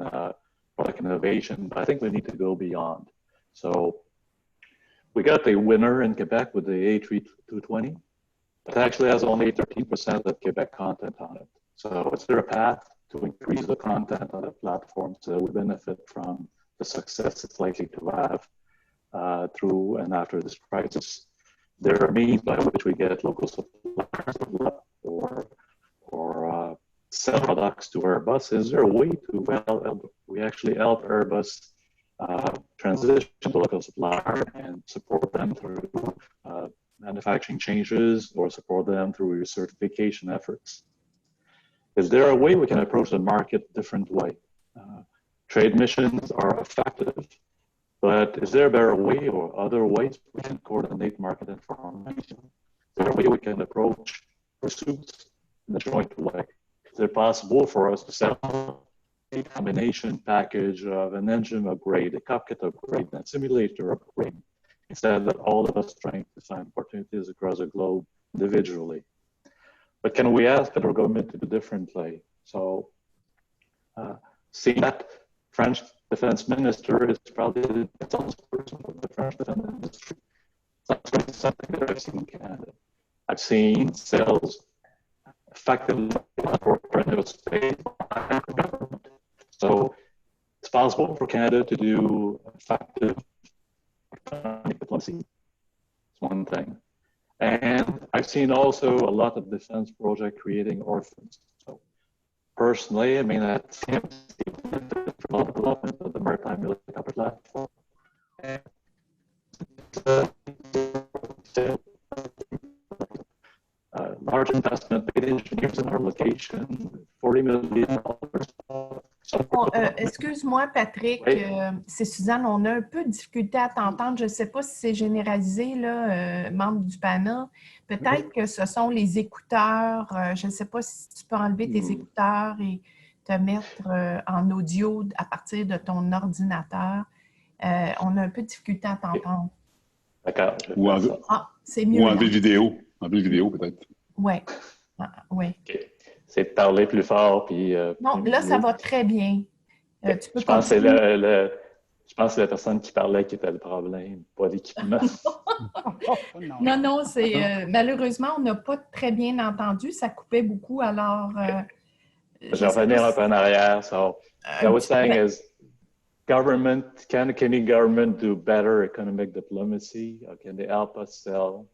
product innovation, but I think we need to go beyond. So we got the winner in Quebec with the A3220. It actually has only 13% of Quebec content on it. So is there a path to increase the content on the platform so that we benefit from the success it's likely to have through and after this crisis? There are means by which we get local suppliers or sell products to Airbus. Is there a way to we actually help Airbus transition to local supplier and support them through manufacturing changes or support them through certification efforts? Is there a way we can approach the market a different way? Trade missions are effective, but is there a better way or other ways we can coordinate market information? Is there a way we can approach pursuits in a joint way? Is it possible for us to sell a combination package of an engine upgrade, a cockpit upgrade, and a simulator upgrade, instead of all of us trying to find opportunities across the globe individually? But can we ask federal government to do differently? So seeing that French defense minister is probably the person of the French defense industry. That's something that I've seen in Canada. I've seen sales effectively for private space by the government. So it's possible for Canada to do effective economic diplomacy. It's one thing. And I've seen also a lot of defense projects creating orphans. So personally, I mean, that seems from the development of the maritime helicopter platform. Large investment, paid engineers in our location, $40 million. Excuse-moi, Patrick, oui. C'est Suzanne, on a un peu de difficulté à t'entendre. Je ne sais pas si c'est généralisé, là, membre du panel. Peut-être que ce sont les écouteurs. Je ne sais pas si tu peux enlever tes écouteurs et te mettre en audio à partir de ton ordinateur. On a un peu de difficulté à t'entendre. D'accord. C'est mieux. Ou enlever vidéo. Enlever vidéo, peut-être. Oui. Ouais. Okay. C'est de parler plus fort. Puis, non, là, ça va très bien. Tu peux je pense que c'est la personne qui parlait qui était le problème, pas l'équipement. Non, c'est malheureusement, on n'a pas très bien entendu. Ça coupait beaucoup, alors... je vais revenir un peu en arrière. So, what I was saying is, can the Canadian government do better economic diplomacy? Can they help us sell?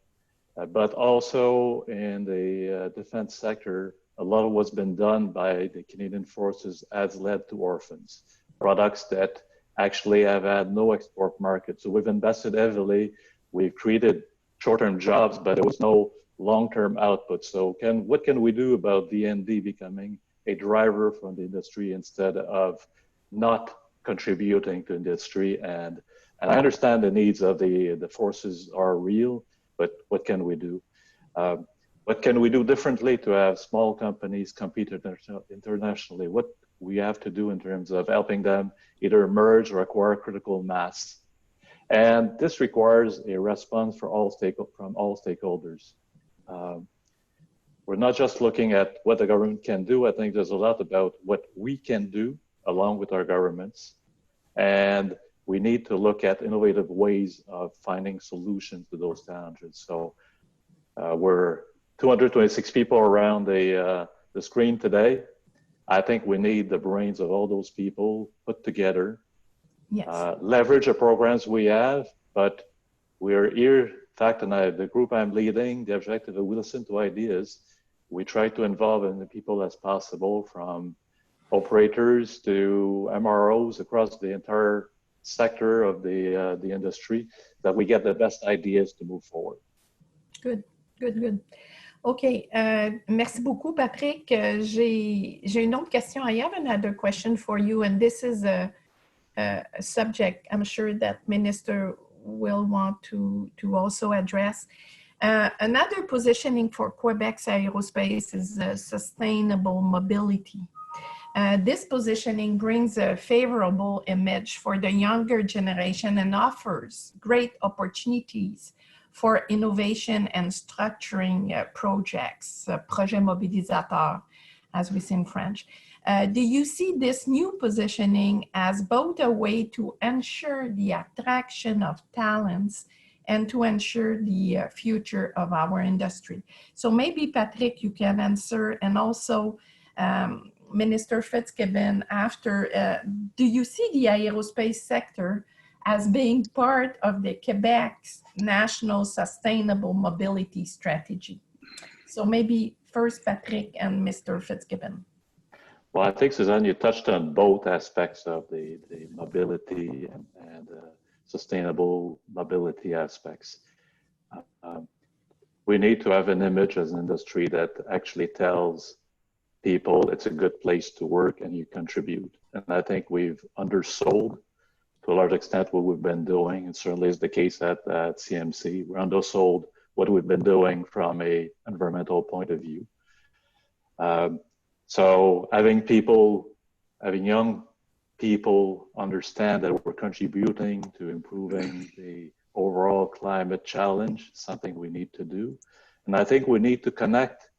But also in the defense sector, a lot of what's been done by the Canadian forces has led to orphans, products that actually have had no export market. So we've invested heavily. We've created short-term jobs, but there was no long-term output. So what can we do about D&D becoming a driver from the industry instead of not contributing to industry? And I understand the needs of the forces are real, but what can we do? What can we do differently to have small companies compete internationally? What we have to do in terms of helping them either merge or acquire critical mass? And this requires a response from all stakeholders. We're not just looking at what the government can do. I think there's a lot about what we can do along with our governments. And we need to look at innovative ways of finding solutions to those challenges. So we're 226 people around the screen today. I think we need the brains of all those people put together, Yes. Leverage the programs we have, but we're here, in fact, and the group I'm leading, the objective is we listen to ideas. We try to involve as many people as possible, from operators to MROs across the entire sector of the industry, that we get the best ideas to move forward. Good, good, good. OK. Merci beaucoup, Patrick. J'ai une autre question. I have another question for you, and this is a subject I'm sure that Minister will want to also address. Another positioning for Quebec's aerospace is sustainable mobility. This positioning brings a favorable image for the younger generation and offers great opportunities for innovation and structuring projects, projet mobilisateur, as we say in French. Do you see this new positioning as both a way to ensure the attraction of talents and to ensure the future of our industry? So maybe, Patrick, you can answer, and also Minister Fitzgibbon after. Do you see the aerospace sector as being part of the Quebec's national sustainable mobility strategy? So maybe first Patrick and Mr. Fitzgibbon. Well, I think, Suzanne, you touched on both aspects of the mobility and sustainable mobility aspects. We need to have an image as an industry that actually tells people it's a good place to work and you contribute. And I think we've undersold to a large extent what we've been doing, and certainly is the case at CMC. We're undersold what we've been doing from an environmental point of view. So having young people understand that we're contributing to improving the overall climate challenge, something we need to do. And I think we need to connect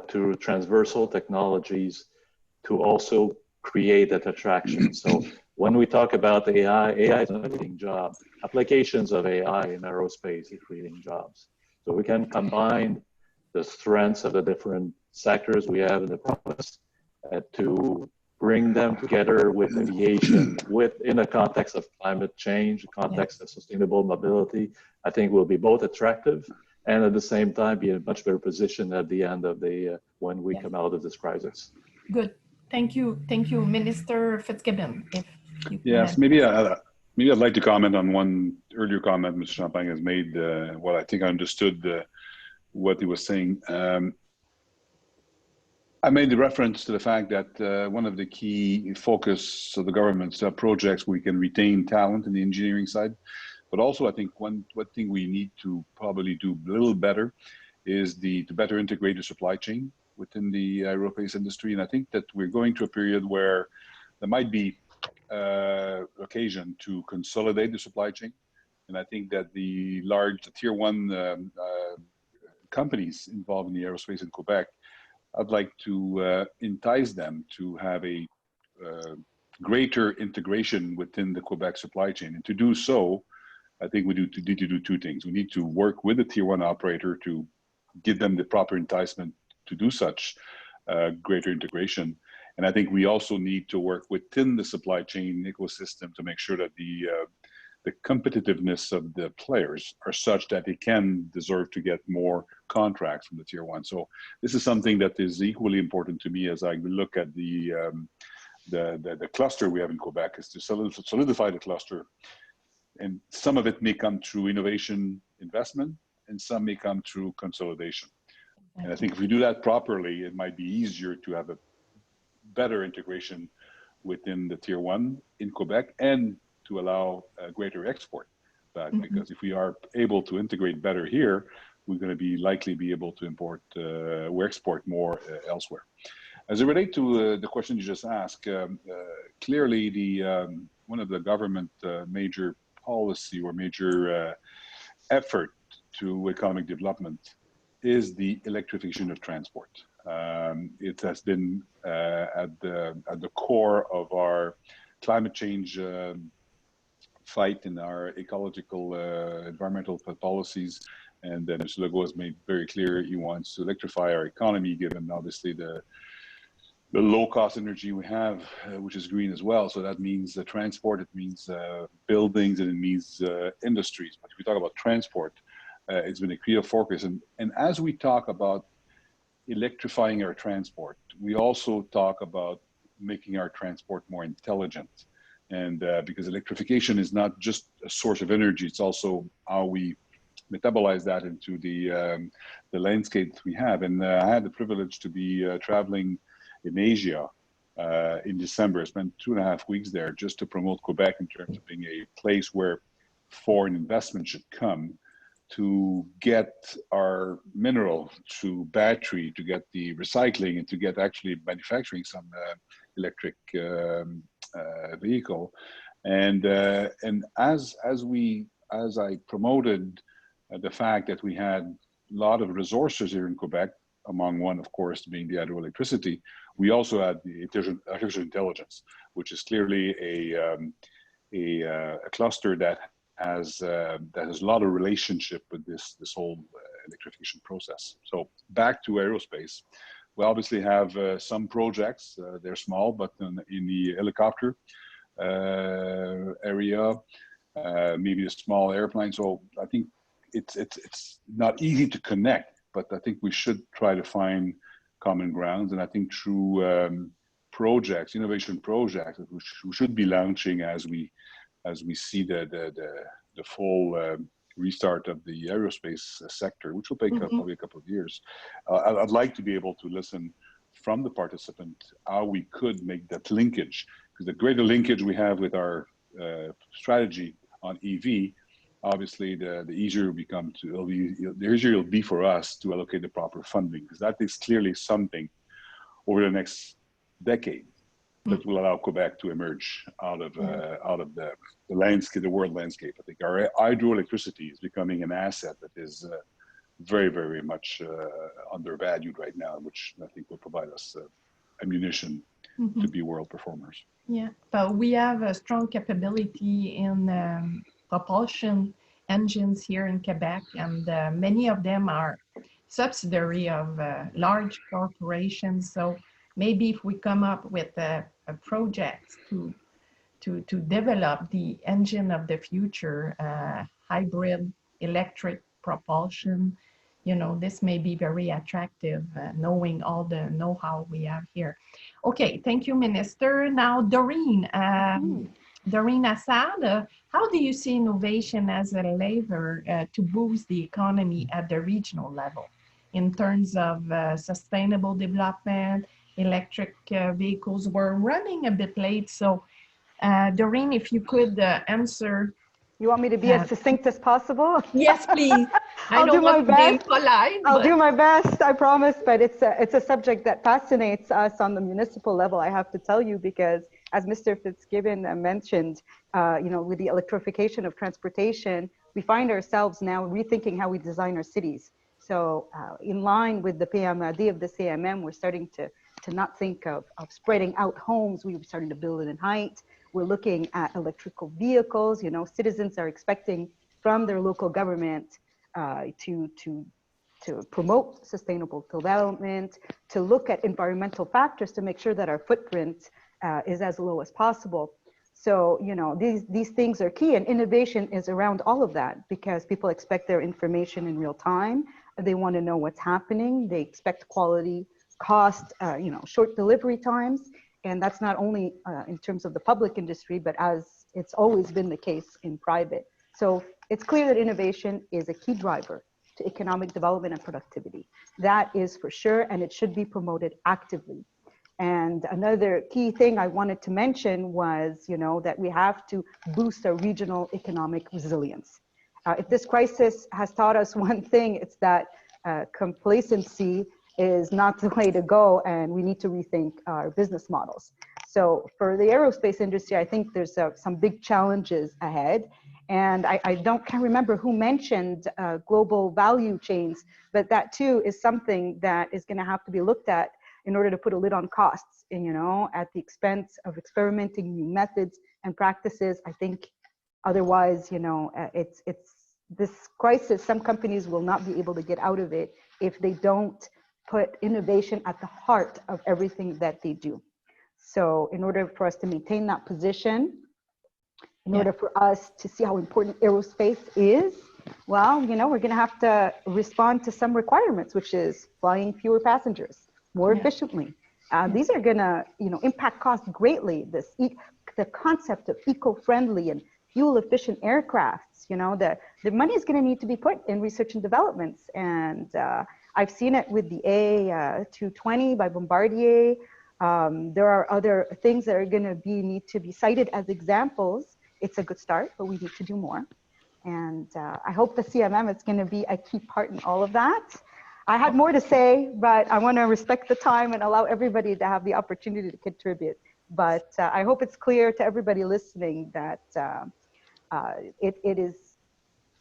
to transversal technologies to also create that attraction. So when we talk about AI is not creating jobs. Applications of AI in aerospace is creating jobs. So we can combine the strengths of the different sectors we have in the province to bring them together with aviation, in the context of climate change, the context of sustainable mobility. I think will be both attractive and at the same time be in a much better position at the end of when we come out of this crisis. Good. Thank you. Thank you, Minister Fitzgibbon. If you yes, maybe I'd like to comment on one earlier comment Mr. Champagne has made. Well, I think I understood what he was saying. I made the reference to the fact that one of the key focus of the government's projects, we can retain talent in the engineering side. But also, I think one thing we need to probably do a little better is to better integrate the supply chain within the aerospace industry. And I think that we're going to a period where there might be occasion to consolidate the supply chain. And I think that the large tier one companies involved in the aerospace in Quebec, I'd like to entice them to have a greater integration within the Quebec supply chain. And to do so, I think we need to do two things. We need to work with the tier one operator to give them the proper enticement to do such greater integration. And I think we also need to work within the supply chain ecosystem to make sure that the competitiveness of the players are such that they can deserve to get more contracts from the tier one. So this is something that is equally important to me as I look at the cluster we have in Quebec, is to solidify the cluster. And some of it may come through innovation investment, and some may come through consolidation. And I think if we do that properly, it might be easier to have a better integration within the tier one in Quebec and to allow greater export back. Because if we are able to integrate better here, we're going to be likely be able to import or export more elsewhere. As it relates to the question you just asked, clearly the one of the government major policy or major effort to economic development is the electrification of transport. It has been at the core of our climate change fight in our ecological, environmental policies. And then Mr. Legault has made very clear he wants to electrify our economy, given obviously the low-cost energy we have, which is green as well. So that means transport, it means buildings, and it means industries. But if we talk about transport, it's been a clear focus. And as we talk about electrifying our transport, we also talk about making our transport more intelligent. And because electrification is not just a source of energy, it's also how we metabolize that into the landscape we have. And I had the privilege to be traveling in Asia in December. I spent 2.5 weeks there just to promote Quebec in terms of being a place where foreign investment should come to get our mineral to battery, to get the recycling, and to get actually manufacturing some electric vehicle. And as I promoted the fact that we had a lot of resources here in Quebec, among one, of course, being the hydroelectricity, we also had the artificial intelligence, which is clearly a cluster that has a lot of relationship with this whole electrification process. So back to aerospace, we obviously have some projects. They're small, but in the helicopter area, maybe a small airplane. So I think it's not easy to connect, but I think we should try to find common grounds. And I think through projects, innovation projects, which we should be launching as we see the full restart of the aerospace sector, which will take probably a couple of years. I'd like to be able to listen from the participant how we could make that linkage, because the greater linkage we have with our strategy on EV, obviously the easier the easier it'll be for us to allocate the proper funding, because that is clearly something over the next decade that will allow Quebec to emerge out of the landscape, the world landscape. I think our hydroelectricity is becoming an asset that is very, very much undervalued right now, which I think will provide us ammunition to be world performers. Yeah, but we have a strong capability in propulsion engines here in Quebec, and many of them are subsidiary of large corporations. So maybe if we come up with a project to develop the engine of the future, hybrid electric propulsion, this may be very attractive, knowing all the know-how we have here. Okay, thank you, Minister. Now, Doreen Assad, how do you see innovation as a lever to boost the economy at the regional level in terms of sustainable development, electric vehicles? We're running a bit late, so Doreen, if you could answer. You want me to be as succinct as possible? Yes, please. I don't want to be impolite. I'll do my best, I promise. But it's a subject that fascinates us on the municipal level, I have to tell you, because as Mr. Fitzgibbon mentioned, with the electrification of transportation, we find ourselves now rethinking how we design our cities. So in line with the PMRD of the CMM, we're starting to not think of spreading out homes. We're starting to build it in height. We're looking at electrical vehicles. Citizens are expecting from their local government to promote sustainable development, to look at environmental factors to make sure that our footprint is as low as possible. So, these things are key, and innovation is around all of that, because people expect their information in real time. They want to know what's happening. They expect quality, cost, short delivery times. And that's not only in terms of the public industry, but as it's always been the case in private. So it's clear that innovation is a key driver to economic development and productivity. That is for sure, and it should be promoted actively. And another key thing I wanted to mention was, that we have to boost our regional economic resilience. If this crisis has taught us one thing, it's that complacency is not the way to go, and we need to rethink our business models. So for the aerospace industry, I think there's some big challenges ahead. And I can't remember who mentioned global value chains, but that too is something that is going to have to be looked at in order to put a lid on costs, at the expense of experimenting new methods and practices. I think otherwise, it's this crisis, some companies will not be able to get out of it if they don't put innovation at the heart of everything that they do. So in order for us to maintain that position, in order for us to see how important aerospace is, well, we're going to have to respond to some requirements, which is flying fewer passengers more efficiently. These are going to, impact costs greatly. The concept of eco-friendly and fuel-efficient aircrafts, the money is going to need to be put in research and developments. And I've seen it with the A220 by Bombardier. There are other things that are going to need to be cited as examples. It's a good start, but we need to do more. And I hope the CMM is going to be a key part in all of that. I had more to say, but I want to respect the time and allow everybody to have the opportunity to contribute. But I hope it's clear to everybody listening that it is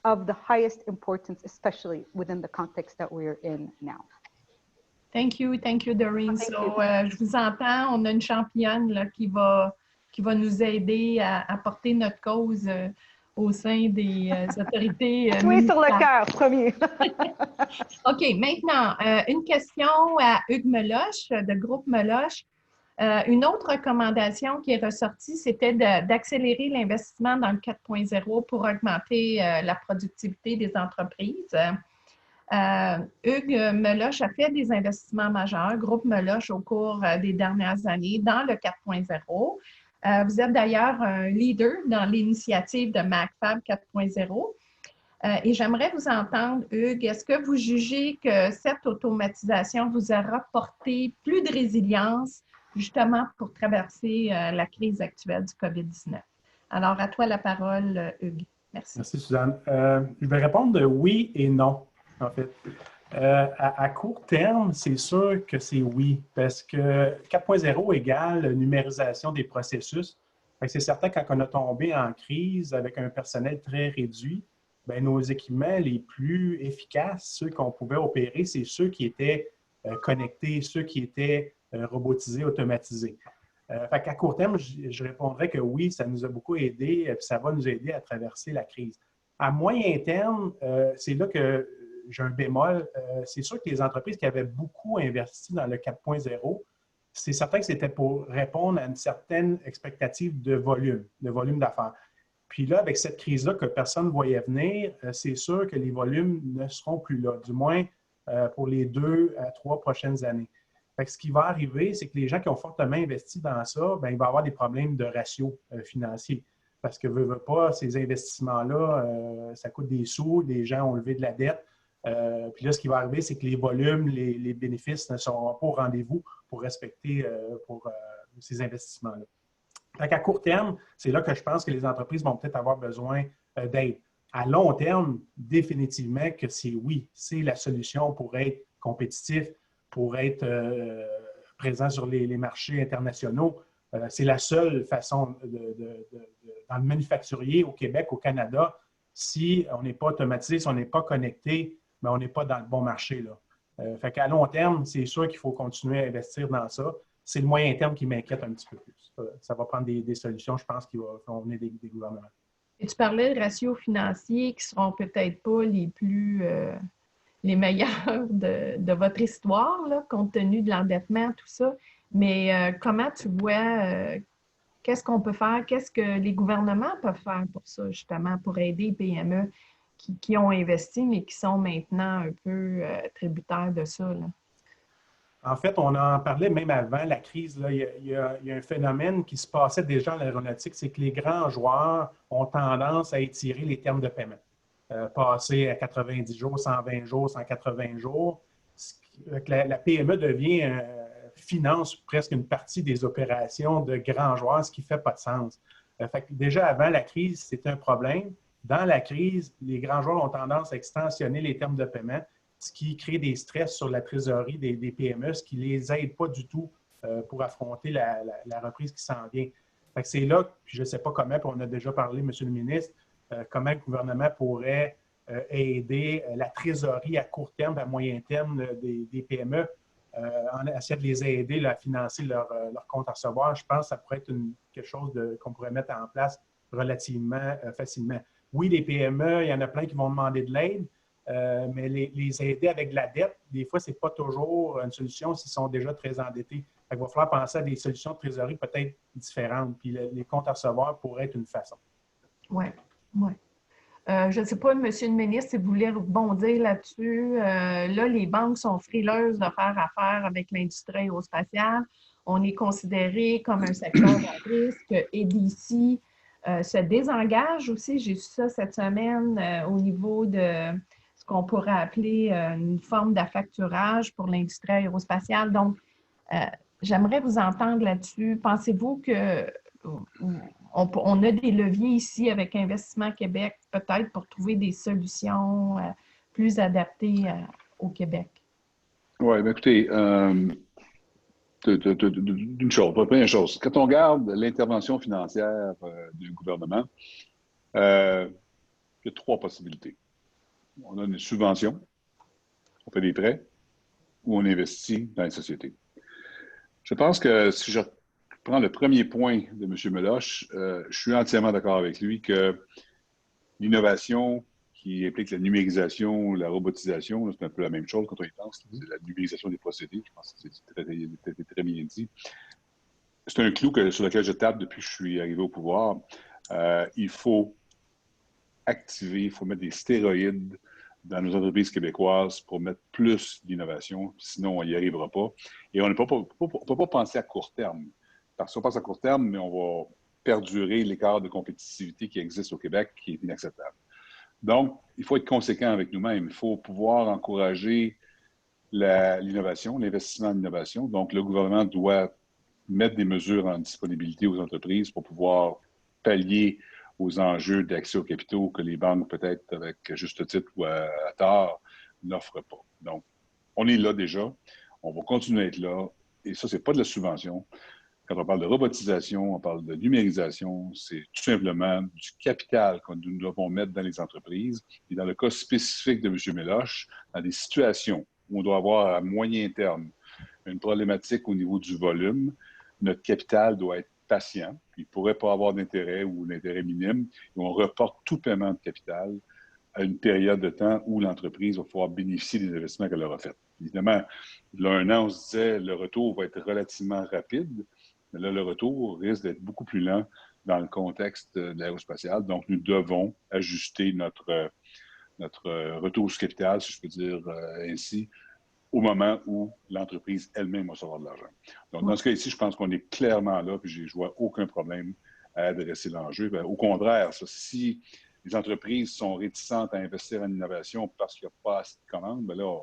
of the highest importance, especially within the context that we're in now. Thank you, Doreen. Je vous entends, on a une championne là, qui va nous aider à porter notre cause au sein des autorités. Oui, sur le cœur, premier. OK, maintenant, une question à Hugues Meloche, de Groupe Meloche. Une autre recommandation qui est ressortie, c'était d'accélérer l'investissement dans le 4.0 pour augmenter la productivité des entreprises. Hugues Meloche a fait des investissements majeurs, Groupe Meloche, au cours des dernières années dans le 4.0. Vous êtes d'ailleurs un leader dans l'initiative de MacFab 4.0. Et j'aimerais vous entendre, Hugues, est-ce que vous jugez que cette automatisation vous a rapporté plus de résilience justement pour traverser la crise actuelle du COVID-19? Alors, à toi la parole, Hugues. Merci. Merci, Suzanne. Je vais répondre de oui et non, en fait. À court terme, c'est sûr que c'est oui, parce que 4.0 égale numérisation des processus. C'est certain que quand on a tombé en crise avec un personnel très réduit, bien, nos équipements les plus efficaces, ceux qu'on pouvait opérer, c'est ceux qui étaient connectés, ceux qui étaient robotisés, automatisés. Fait qu'à court terme, je répondrais que oui, ça nous a beaucoup aidé et ça va nous aider à traverser la crise. À moyen terme, c'est là que j'ai un bémol. C'est sûr que les entreprises qui avaient beaucoup investi dans le 4.0, c'est certain que c'était pour répondre à une certaine expectative de volume d'affaires. Puis là, avec cette crise-là que personne ne voyait venir, c'est sûr que les volumes ne seront plus là, du moins pour les 2 à 3 prochaines années. Fait que ce qui va arriver, c'est que les gens qui ont fortement investi dans ça, bien, il va y avoir des problèmes de ratio financier. Parce que, veut pas, ces investissements-là, ça coûte des sous, les gens ont levé de la dette. Puis là, ce qui va arriver, c'est que les volumes, les bénéfices ne seront pas au rendez-vous pour respecter ces investissements-là. Fait qu'à court terme, c'est là que je pense que les entreprises vont peut-être avoir besoin d'aide. À long terme, définitivement que c'est oui, c'est la solution pour être compétitif, pour être présent sur les marchés internationaux. C'est la seule façon dans le manufacturier au Québec, au Canada, si on n'est pas automatisé, si on n'est pas connecté, mais on n'est pas dans le bon marché, là. Fait qu'à long terme, c'est sûr qu'il faut continuer à investir dans ça. C'est le moyen terme qui m'inquiète un petit peu plus. Ça va prendre des solutions, je pense, qui vont venir des gouvernements. Et tu parlais de ratios financiers qui ne seront peut-être pas les meilleurs de votre histoire, là, compte tenu de l'endettement, tout ça. Mais comment tu vois, qu'est-ce qu'on peut faire? Qu'est-ce que les gouvernements peuvent faire pour ça, justement, pour aider les PME qui ont investi, mais qui sont maintenant un peu tributaires de ça, là? En fait, on en parlait même avant la crise. Là, il y a un phénomène qui se passait déjà en aéronautique, c'est que les grands joueurs ont tendance à étirer les termes de paiement. passer à 90 jours, 120 jours, 180 jours. La PME finance presque une partie des opérations de grands joueurs, ce qui ne fait pas de sens. Fait que déjà avant la crise, c'était un problème. Dans la crise, les grands joueurs ont tendance à extensionner les termes de paiement, ce qui crée des stress sur la trésorerie des PME, ce qui ne les aide pas du tout pour affronter la reprise qui s'en vient. Fait que c'est là, puis je ne sais pas comment, puis on a déjà parlé, M. le ministre, comment le gouvernement pourrait aider la trésorerie à court terme, à moyen terme des PME, en essayant de les aider là, à financer leur compte à recevoir. Je pense que ça pourrait être quelque chose qu'on pourrait mettre en place relativement facilement. Oui, les PME, il y en a plein qui vont demander de l'aide, mais les aider avec de la dette, des fois, ce n'est pas toujours une solution s'ils sont déjà très endettés. Il va falloir penser à des solutions de trésorerie peut-être différentes. Puis les comptes à recevoir pourraient être une façon. Oui, oui. Je ne sais pas, M. le ministre, si vous voulez rebondir là-dessus. Là, les banques sont frileuses de faire affaire avec l'industrie aérospatiale. On est considéré comme un secteur à risque. EDC se désengage aussi. J'ai vu ça cette semaine au niveau de ce qu'on pourrait appeler une forme d'affacturage pour l'industrie aérospatiale. Donc, j'aimerais vous entendre là-dessus. Pensez-vous que on a des leviers ici avec Investissement Québec, peut-être pour trouver des solutions plus adaptées au Québec? Oui, bien écoutez, d'une chose, première chose, quand on regarde l'intervention financière du gouvernement, il y a trois possibilités. On a une subvention, on fait des prêts, ou on investit dans les sociétés. Je pense que si je prends le premier point de M. Meloche, je suis entièrement d'accord avec lui que l'innovation qui implique la numérisation, la robotisation, c'est un peu la même chose quand on y pense. C'est la numérisation des procédés. Je pense que c'est très bien dit. C'est un clou sur lequel je tape depuis que je suis arrivé au pouvoir. Il faut activer, il faut mettre des stéroïdes dans nos entreprises québécoises pour mettre plus d'innovation. Sinon, on n'y arrivera pas. Et on ne peut pas penser à court terme. Parce qu'on pense à court terme, mais on va perdurer l'écart de compétitivité qui existe au Québec, qui est inacceptable. Donc, il faut être conséquent avec nous-mêmes. Il faut pouvoir encourager l'innovation, l'investissement en innovation. Donc, le gouvernement doit mettre des mesures en disponibilité aux entreprises pour pouvoir pallier aux enjeux d'accès aux capitaux que les banques, peut-être avec juste titre ou à tort, n'offrent pas. Donc, on est là déjà. On va continuer à être là. Et ça, ce n'est pas de la subvention. Quand on parle de robotisation, on parle de numérisation, c'est tout simplement du capital que nous devons mettre dans les entreprises. Et dans le cas spécifique de M. Meloche, dans des situations où on doit avoir à moyen terme une problématique au niveau du volume, notre capital doit être patient. Il ne pourrait pas avoir d'intérêt ou d'intérêt minime. Et on reporte tout paiement de capital à une période de temps où l'entreprise va pouvoir bénéficier des investissements qu'elle aura faits. Évidemment, il y a un an, on se disait que le retour va être relativement rapide. Mais là, le retour risque d'être beaucoup plus lent dans le contexte de l'aérospatiale. Donc, nous devons ajuster notre retour sur capital, si je peux dire ainsi, au moment où l'entreprise elle-même va recevoir de l'argent. Donc, dans ce cas ici, je pense qu'on est clairement là, puis je ne vois aucun problème à adresser l'enjeu. Bien, au contraire, si les entreprises sont réticentes à investir en innovation parce qu'il n'y a pas assez de commandes, bien là,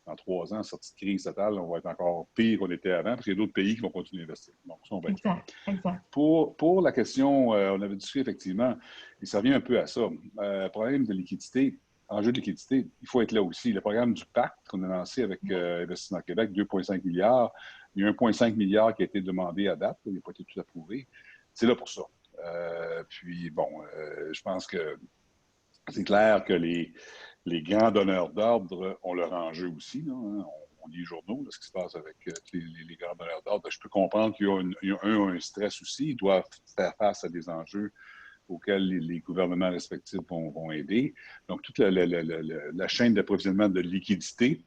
dans 3 ans, sortie de crise totale, on va être encore pire qu'on était avant, parce qu'il y a d'autres pays qui vont continuer à investir. Donc, ça, on va être exact. Pour la question, on avait discuté effectivement, et ça revient un peu à ça. Problème de liquidité, enjeu de liquidité, il faut être là aussi. Le programme du PACT qu'on a lancé avec Investissement Québec, 2,5 milliards, il y a 1,5 milliard qui a été demandé à date, il n'a pas été tout approuvé. C'est là pour ça. Puis, bon, je pense que c'est clair que les grands donneurs d'ordre ont leur enjeu aussi. Là, hein. On lit les journaux, là, ce qui se passe avec les grands donneurs d'ordre. Je peux comprendre qu'il y a un stress aussi. Ils doivent faire face à des enjeux auxquels les gouvernements respectifs vont aider. Donc, toute la chaîne d'approvisionnement de liquidité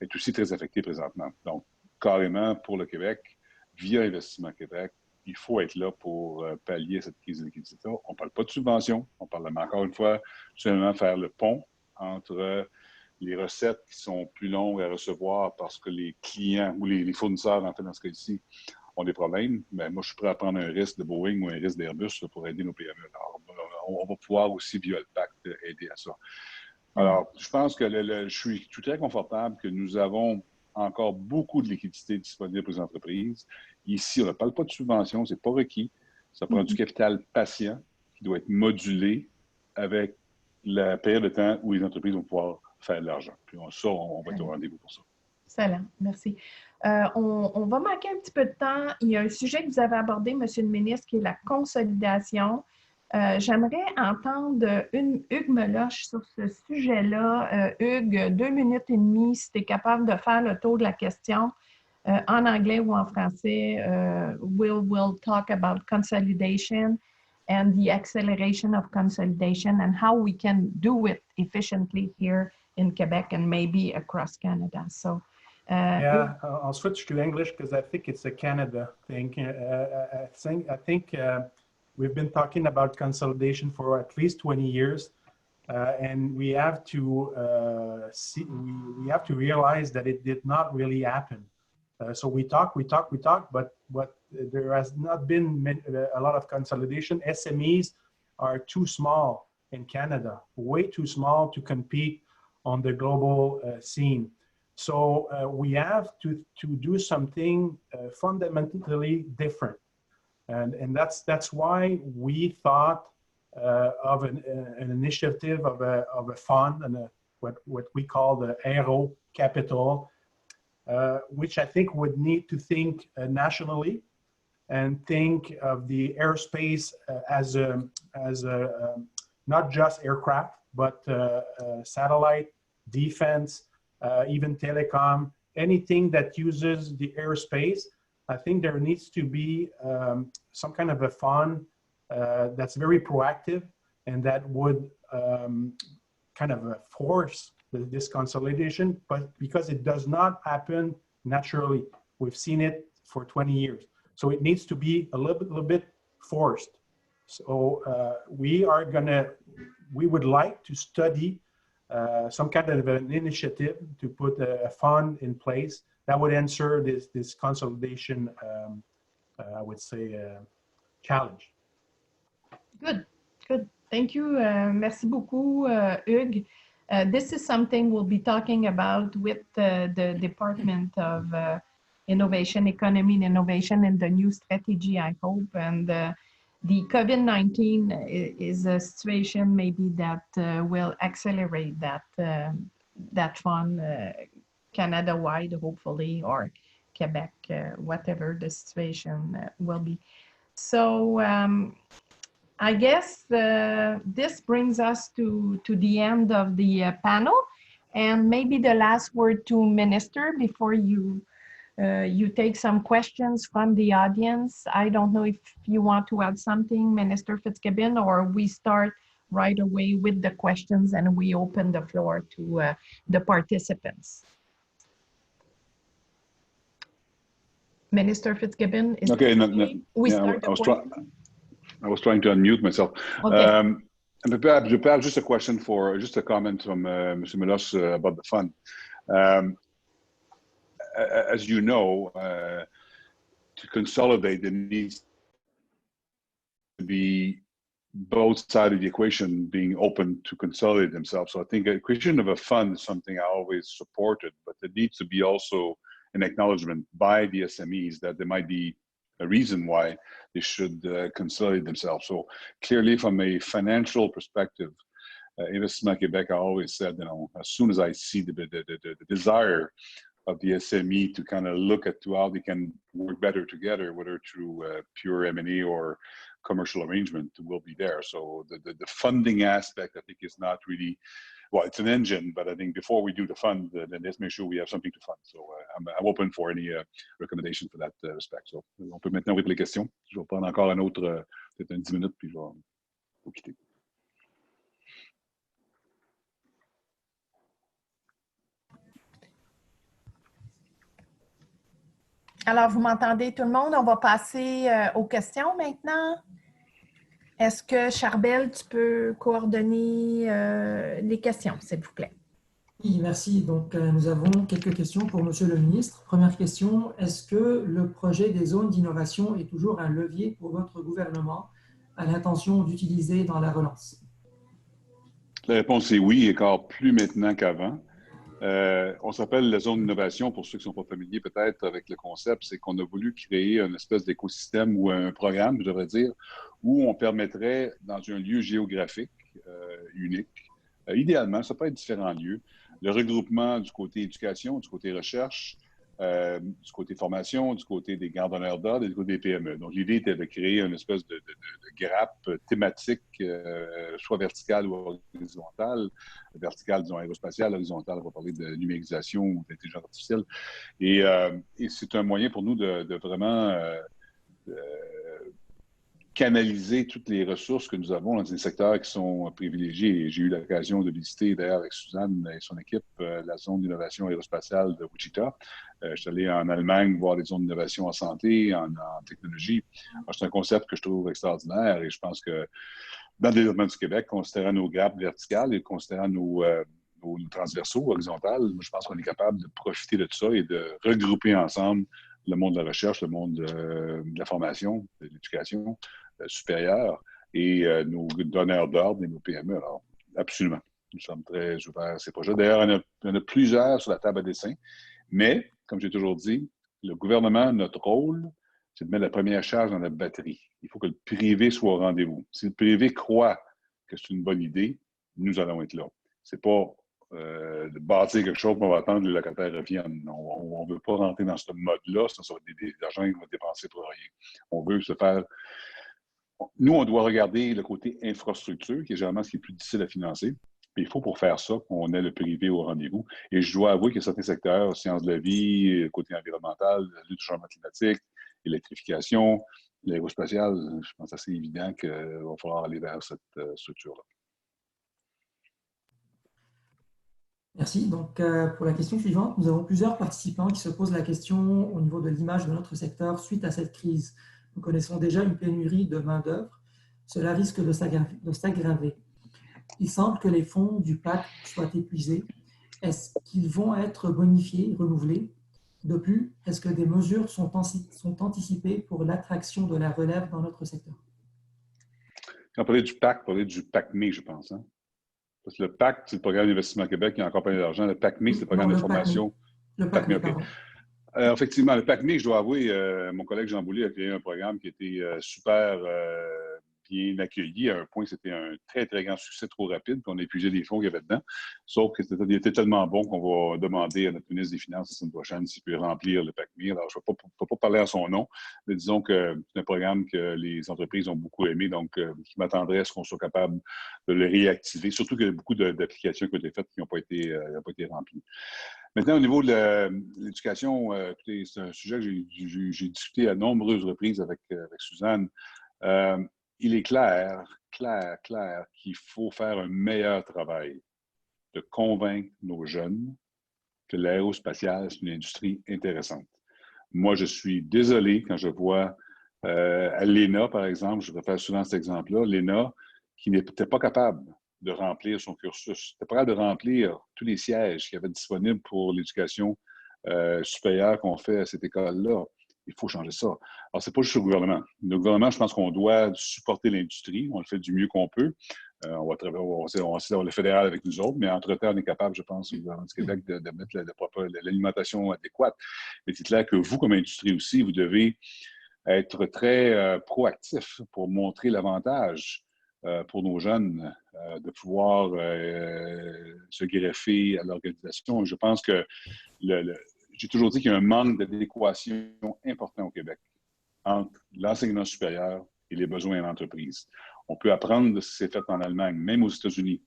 est aussi très affectée présentement. Donc, carrément, pour le Québec, via Investissement Québec, il faut être là pour pallier cette crise de liquidité. On ne parle pas de subvention, on parle encore une fois, seulement faire le pont entre les recettes qui sont plus longues à recevoir parce que les clients ou les fournisseurs, en fait, dans ce cas-ci, ont des problèmes, mais moi, je suis prêt à prendre un risque de Boeing ou un risque d'Airbus pour aider nos PME. Alors, on va pouvoir aussi, via le pacte, aider à ça. Alors, je pense que je suis très confortable que nous avons encore beaucoup de liquidités disponibles pour les entreprises. Ici, on ne parle pas de subvention, ce n'est pas requis. Ça prend du capital patient qui doit être modulé avec la période de temps où les entreprises vont pouvoir faire de l'argent. Puis ça, on va être au rendez-vous pour ça. Excellent, merci. On va manquer un petit peu de temps. Il y a un sujet que vous avez abordé, Monsieur le ministre, qui est la consolidation. J'aimerais entendre Hugues Meloche sur ce sujet-là. Hugues, 2 minutes et demie, si tu es capable de faire le tour de la question en anglais ou en français. We'll talk about consolidation and the acceleration of consolidation and how we can do it efficiently here in Quebec and maybe across Canada. So, yeah, I'll switch to English because I think it's a Canada thing. I think we've been talking about consolidation for at least 20 years, and we have to we have to realize that it did not really happen. So we talk, but there has not been a lot of consolidation. SMEs are too small in Canada, way too small to compete on the global scene. So we have to do something fundamentally different. And that's why we thought of an initiative of a fund and what we call the Aero Capital, which I think would need to think nationally and think of the airspace as not just aircraft, but satellite, defense, even telecom, anything that uses the airspace. I think there needs to be some kind of a fund that's very proactive and that would kind of force this consolidation, but because it does not happen naturally. We've seen it for 20 years. So it needs to be a little bit forced. So we would like to study some kind of an initiative to put a fund in place that would answer this consolidation, I would say, challenge. Good. Thank you. Merci beaucoup, Hugues. This is something we'll be talking about with the Department of Innovation, Economy and Innovation and the new strategy, I hope. And the COVID-19 is a situation maybe that will accelerate that fund Canada-wide, hopefully, or Quebec, whatever the situation will be. So I guess this brings us to the end of the panel, and maybe the last word to Minister before you take some questions from the audience. I don't know if you want to add something, Minister Fitzgibbon, or we start right away with the questions and we open the floor to the participants. Minister Fitzgibbon, is okay? I was trying to unmute myself. Okay. Perhaps just a question just a comment from Mr. Meloche about the fund. As you know, to consolidate, there needs to be both sides of the equation being open to consolidate themselves. So I think a creation of a fund is something I always supported, but there needs to be also an acknowledgement by the SMEs that there might be a reason why they should consolidate themselves. So clearly, from a financial perspective, Investissement Québec, I always said, as soon as I see the desire of the SME to kind of look at how they can work better together, whether through pure M&A or commercial arrangement, will be there. So the funding aspect, I think, is not really, well, it's an engine, but I think before we do the fund, then let's make sure we have something to fund. So I'm open for any recommendation for that respect. So on peut maintenant ouvrir les questions. Je vais prendre encore un autre, peut-être 10 minutes, puis je vais vous quitter. Alors, vous m'entendez tout le monde? On va passer aux questions maintenant. Est-ce que, Charbel, tu peux coordonner les questions, s'il vous plaît? Oui, merci. Donc, nous avons quelques questions pour Monsieur le ministre. Première question, est-ce que le projet des zones d'innovation est toujours un levier pour votre gouvernement à l'intention d'utiliser dans la relance? La réponse est oui, et encore plus maintenant qu'avant. On s'appelle la zone d'innovation, pour ceux qui ne sont pas familiers peut-être avec le concept, c'est qu'on a voulu créer une espèce d'écosystème ou un programme, je devrais dire, où on permettrait, dans un lieu géographique unique, idéalement, ça peut être différents lieux, le regroupement du côté éducation, du côté recherche, du côté formation, du côté des gardes d'honneur d'ordre et du côté des PME. Donc, l'idée était de créer une espèce de grappe thématique, soit verticale ou horizontale. Verticale, disons, aérospatiale, horizontale, on va parler de numérisation ou d'intelligence artificielle. Et c'est un moyen pour nous de vraiment canaliser toutes les ressources que nous avons dans des secteurs qui sont privilégiés. Et j'ai eu l'occasion de visiter, d'ailleurs, avec Suzanne et son équipe, la zone d'innovation aérospatiale de Wichita. Je suis allé en Allemagne voir des zones d'innovation en santé, en technologie. C'est un concept que je trouve extraordinaire et je pense que dans le développement du Québec, considérant nos grappes verticales et considérant nos transversaux horizontales, je pense qu'on est capable de profiter de tout ça et de regrouper ensemble le monde de la recherche, le monde de la formation, de l'éducation supérieure et nos donneurs d'ordre et nos PME. Alors, absolument. Nous sommes très ouverts à ces projets. D'ailleurs, il y en a plusieurs sur la table à dessin. Mais, comme j'ai toujours dit, le gouvernement, notre rôle, c'est de mettre la première charge dans la batterie. Il faut que le privé soit au rendez-vous. Si le privé croit que c'est une bonne idée, nous allons être là. C'est pas de bâtir quelque chose, on va attendre que les locataires reviennent. On ne veut pas rentrer dans ce mode-là, ça va être des argent qu'on va dépenser pour rien. On veut se faire... Nous, on doit regarder le côté infrastructure, qui est généralement ce qui est plus difficile à financer. Il faut pour faire ça qu'on ait le privé au rendez-vous. Et je dois avouer qu'il y a certains secteurs, sciences de la vie, côté environnemental, lutte au changement climatique, électrification, l'aérospatial, je pense que c'est évident qu'il va falloir aller vers cette structure-là. Merci. Donc, pour la question suivante, nous avons plusieurs participants qui se posent la question au niveau de l'image de notre secteur suite à cette crise. Nous connaissons déjà une pénurie de main-d'œuvre. Cela risque de s'aggraver. Il semble que les fonds du PAC soient épuisés. Est-ce qu'ils vont être bonifiés, renouvelés? De plus, est-ce que des mesures sont anticipées pour l'attraction de la relève dans notre secteur? Quand on parlait du PAC, on parlait du PACME, je pense. Hein? Parce que le PAC, c'est le programme d'investissement Québec qui a encore plein d'argent. Le PACME, c'est le programme de formation. Le PACME, okay. Effectivement, le PACME, je dois avouer, mon collègue Jean Boulay a créé un programme qui était super bien accueilli. À un point, c'était un très, très grand succès trop rapide, puis on a épuisé les fonds qu'il y avait dedans. Sauf qu'il était tellement bon qu'on va demander à notre ministre des Finances la semaine prochaine s'il peut remplir le PACME. Alors, je ne peux pas parler à son nom, mais disons que c'est un programme que les entreprises ont beaucoup aimé, donc je m'attendrais à ce qu'on soit capable de le réactiver, surtout qu'il y a beaucoup d'applications qui ont été faites qui n'ont pas été remplies. Maintenant, au niveau de l'éducation, c'est un sujet que j'ai discuté à nombreuses reprises avec Suzanne. Il est clair qu'il faut faire un meilleur travail de convaincre nos jeunes que l'aérospatiale, c'est une industrie intéressante. Moi, je suis désolé quand je vois à l'ENA, par exemple, je préfère souvent cet exemple-là, l'ENA, qui n'était pas capable de remplir son cursus. C'était pas capable de remplir tous les sièges qu'il y avait disponibles pour l'éducation supérieure qu'on fait à cette école-là. Il faut changer ça. Alors, c'est pas juste le gouvernement. Le gouvernement, je pense qu'on doit supporter l'industrie. On le fait du mieux qu'on peut. On va le fédéral avec nous autres, mais entre-temps, on est capable, je pense, au gouvernement du Québec de mettre l'alimentation adéquate. Mais c'est clair que vous, comme industrie aussi, vous devez être très proactif pour montrer l'avantage pour nos jeunes de pouvoir se greffer à l'organisation. Je pense que j'ai toujours dit qu'il y a un manque d'adéquation important au Québec entre l'enseignement supérieur et les besoins de l'entreprise. On peut apprendre de ce qui s'est fait en Allemagne, même aux États-Unis.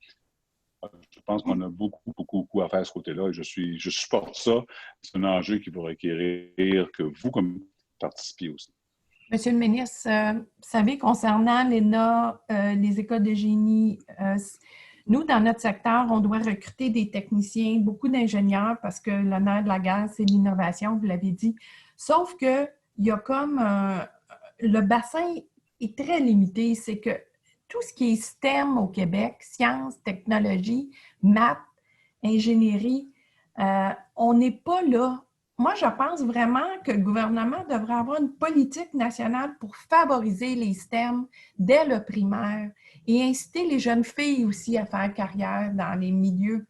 Je pense qu'on a beaucoup à faire à ce côté-là et je supporte ça. C'est un enjeu qui va requérir que vous, comme participiez aussi. Monsieur le ministre, vous savez, concernant l'ENA, les écoles de génie, nous, dans notre secteur, on doit recruter des techniciens, beaucoup d'ingénieurs, parce que le nerf de la guerre, c'est l'innovation, vous l'avez dit. Sauf qu'il y a comme le bassin est très limité. C'est que tout ce qui est STEM au Québec, sciences, technologies, maths, ingénierie, on n'est pas là. Moi, je pense vraiment que le gouvernement devrait avoir une politique nationale pour favoriser les STEM dès le primaire et inciter les jeunes filles aussi à faire carrière dans les milieux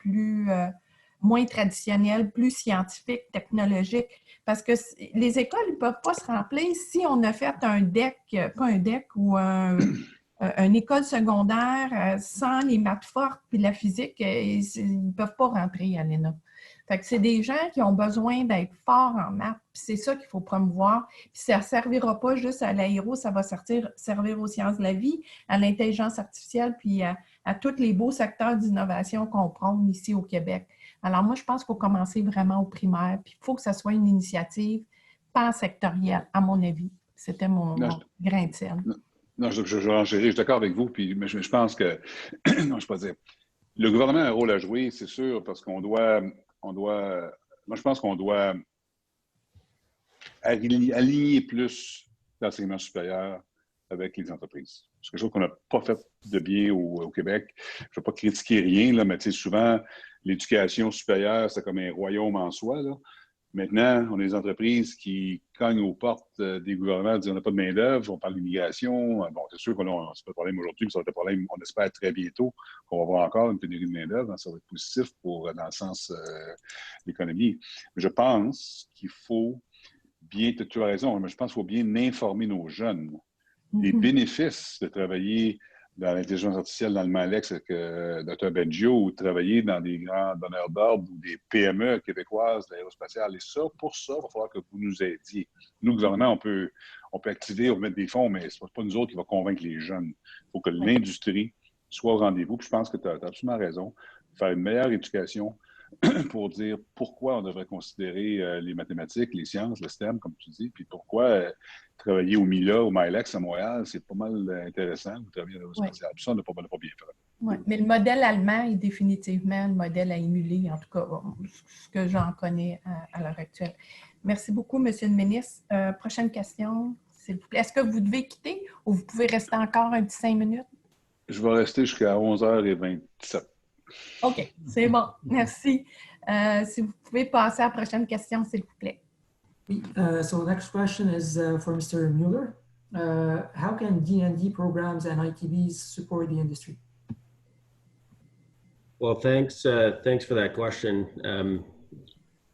moins traditionnels, plus scientifiques, technologiques. Parce que les écoles ne peuvent pas se remplir si on a fait un DEC, pas un DEC ou une école secondaire sans les maths fortes puis la physique, ils ne peuvent pas rentrer à l'ENA. Fait que c'est des gens qui ont besoin d'être forts en maths, puis c'est ça qu'il faut promouvoir. Puis ça ne servira pas juste à l'aéro, ça va servir aux sciences de la vie, à l'intelligence artificielle, puis à tous les beaux secteurs d'innovation qu'on prône ici au Québec. Alors moi, je pense qu'il faut commencer vraiment au primaire, puis il faut que ça soit une initiative pansectorielle, à mon avis. C'était mon grain de sel. Non, je suis d'accord avec vous, puis mais je pense que, non, je ne peux pas dire, le gouvernement a un rôle à jouer, c'est sûr, parce qu'on doit, moi je pense qu'on doit aligner plus l'enseignement supérieur avec les entreprises. C'est quelque chose qu'on n'a pas fait de bien au Québec. Je ne vais pas critiquer rien, là, mais tu sais, souvent, l'éducation supérieure, c'est comme un royaume en soi, là. Maintenant, on a des entreprises qui cognent aux portes des gouvernements, disent on n'a pas de main-d'œuvre, on parle d'immigration. Bon, c'est sûr qu'on n'a pas de problème aujourd'hui, mais ça va être un problème, on espère très bientôt qu'on va avoir encore une pénurie de main-d'œuvre. Ça va être positif dans le sens de l'économie. Je pense qu'il faut bien, tu as raison, mais je pense qu'il faut bien informer nos jeunes des bénéfices de travailler dans l'intelligence artificielle dans le Malex avec Dr. Bengio ou travailler dans des grands donneurs d'ordre ou des PME québécoises de l'aérospatiale. Et ça, pour ça, il va falloir que vous nous aidiez. Nous, le gouvernement, on peut activer, on peut mettre des fonds, mais ce n'est pas nous autres qui va convaincre les jeunes. Il faut que l'industrie soit au rendez-vous. Puis je pense que tu as absolument raison. Faire une meilleure éducation pour dire pourquoi on devrait considérer les mathématiques, les sciences, le STEM, comme tu dis, puis pourquoi travailler au MILA, au MILEX à Montréal, c'est pas mal intéressant. Vous travaillez dans l'aérospatiale. Puis ça, on n'a pas bien fait. Oui, mais le modèle allemand est définitivement le modèle à émuler, en tout cas, ce que j'en connais à l'heure actuelle. Merci beaucoup, Monsieur le ministre. Prochaine question, s'il vous plaît. Est-ce que vous devez quitter ou vous pouvez rester encore un petit 5 minutes? Je vais rester jusqu'à 11h27. OK, c'est bon. Merci. Si vous pouvez passer à la prochaine question, s'il vous plaît. So the next question is for Mr. Mueller. How can D&D programs and ITBs support the industry? Well, thanks for that question.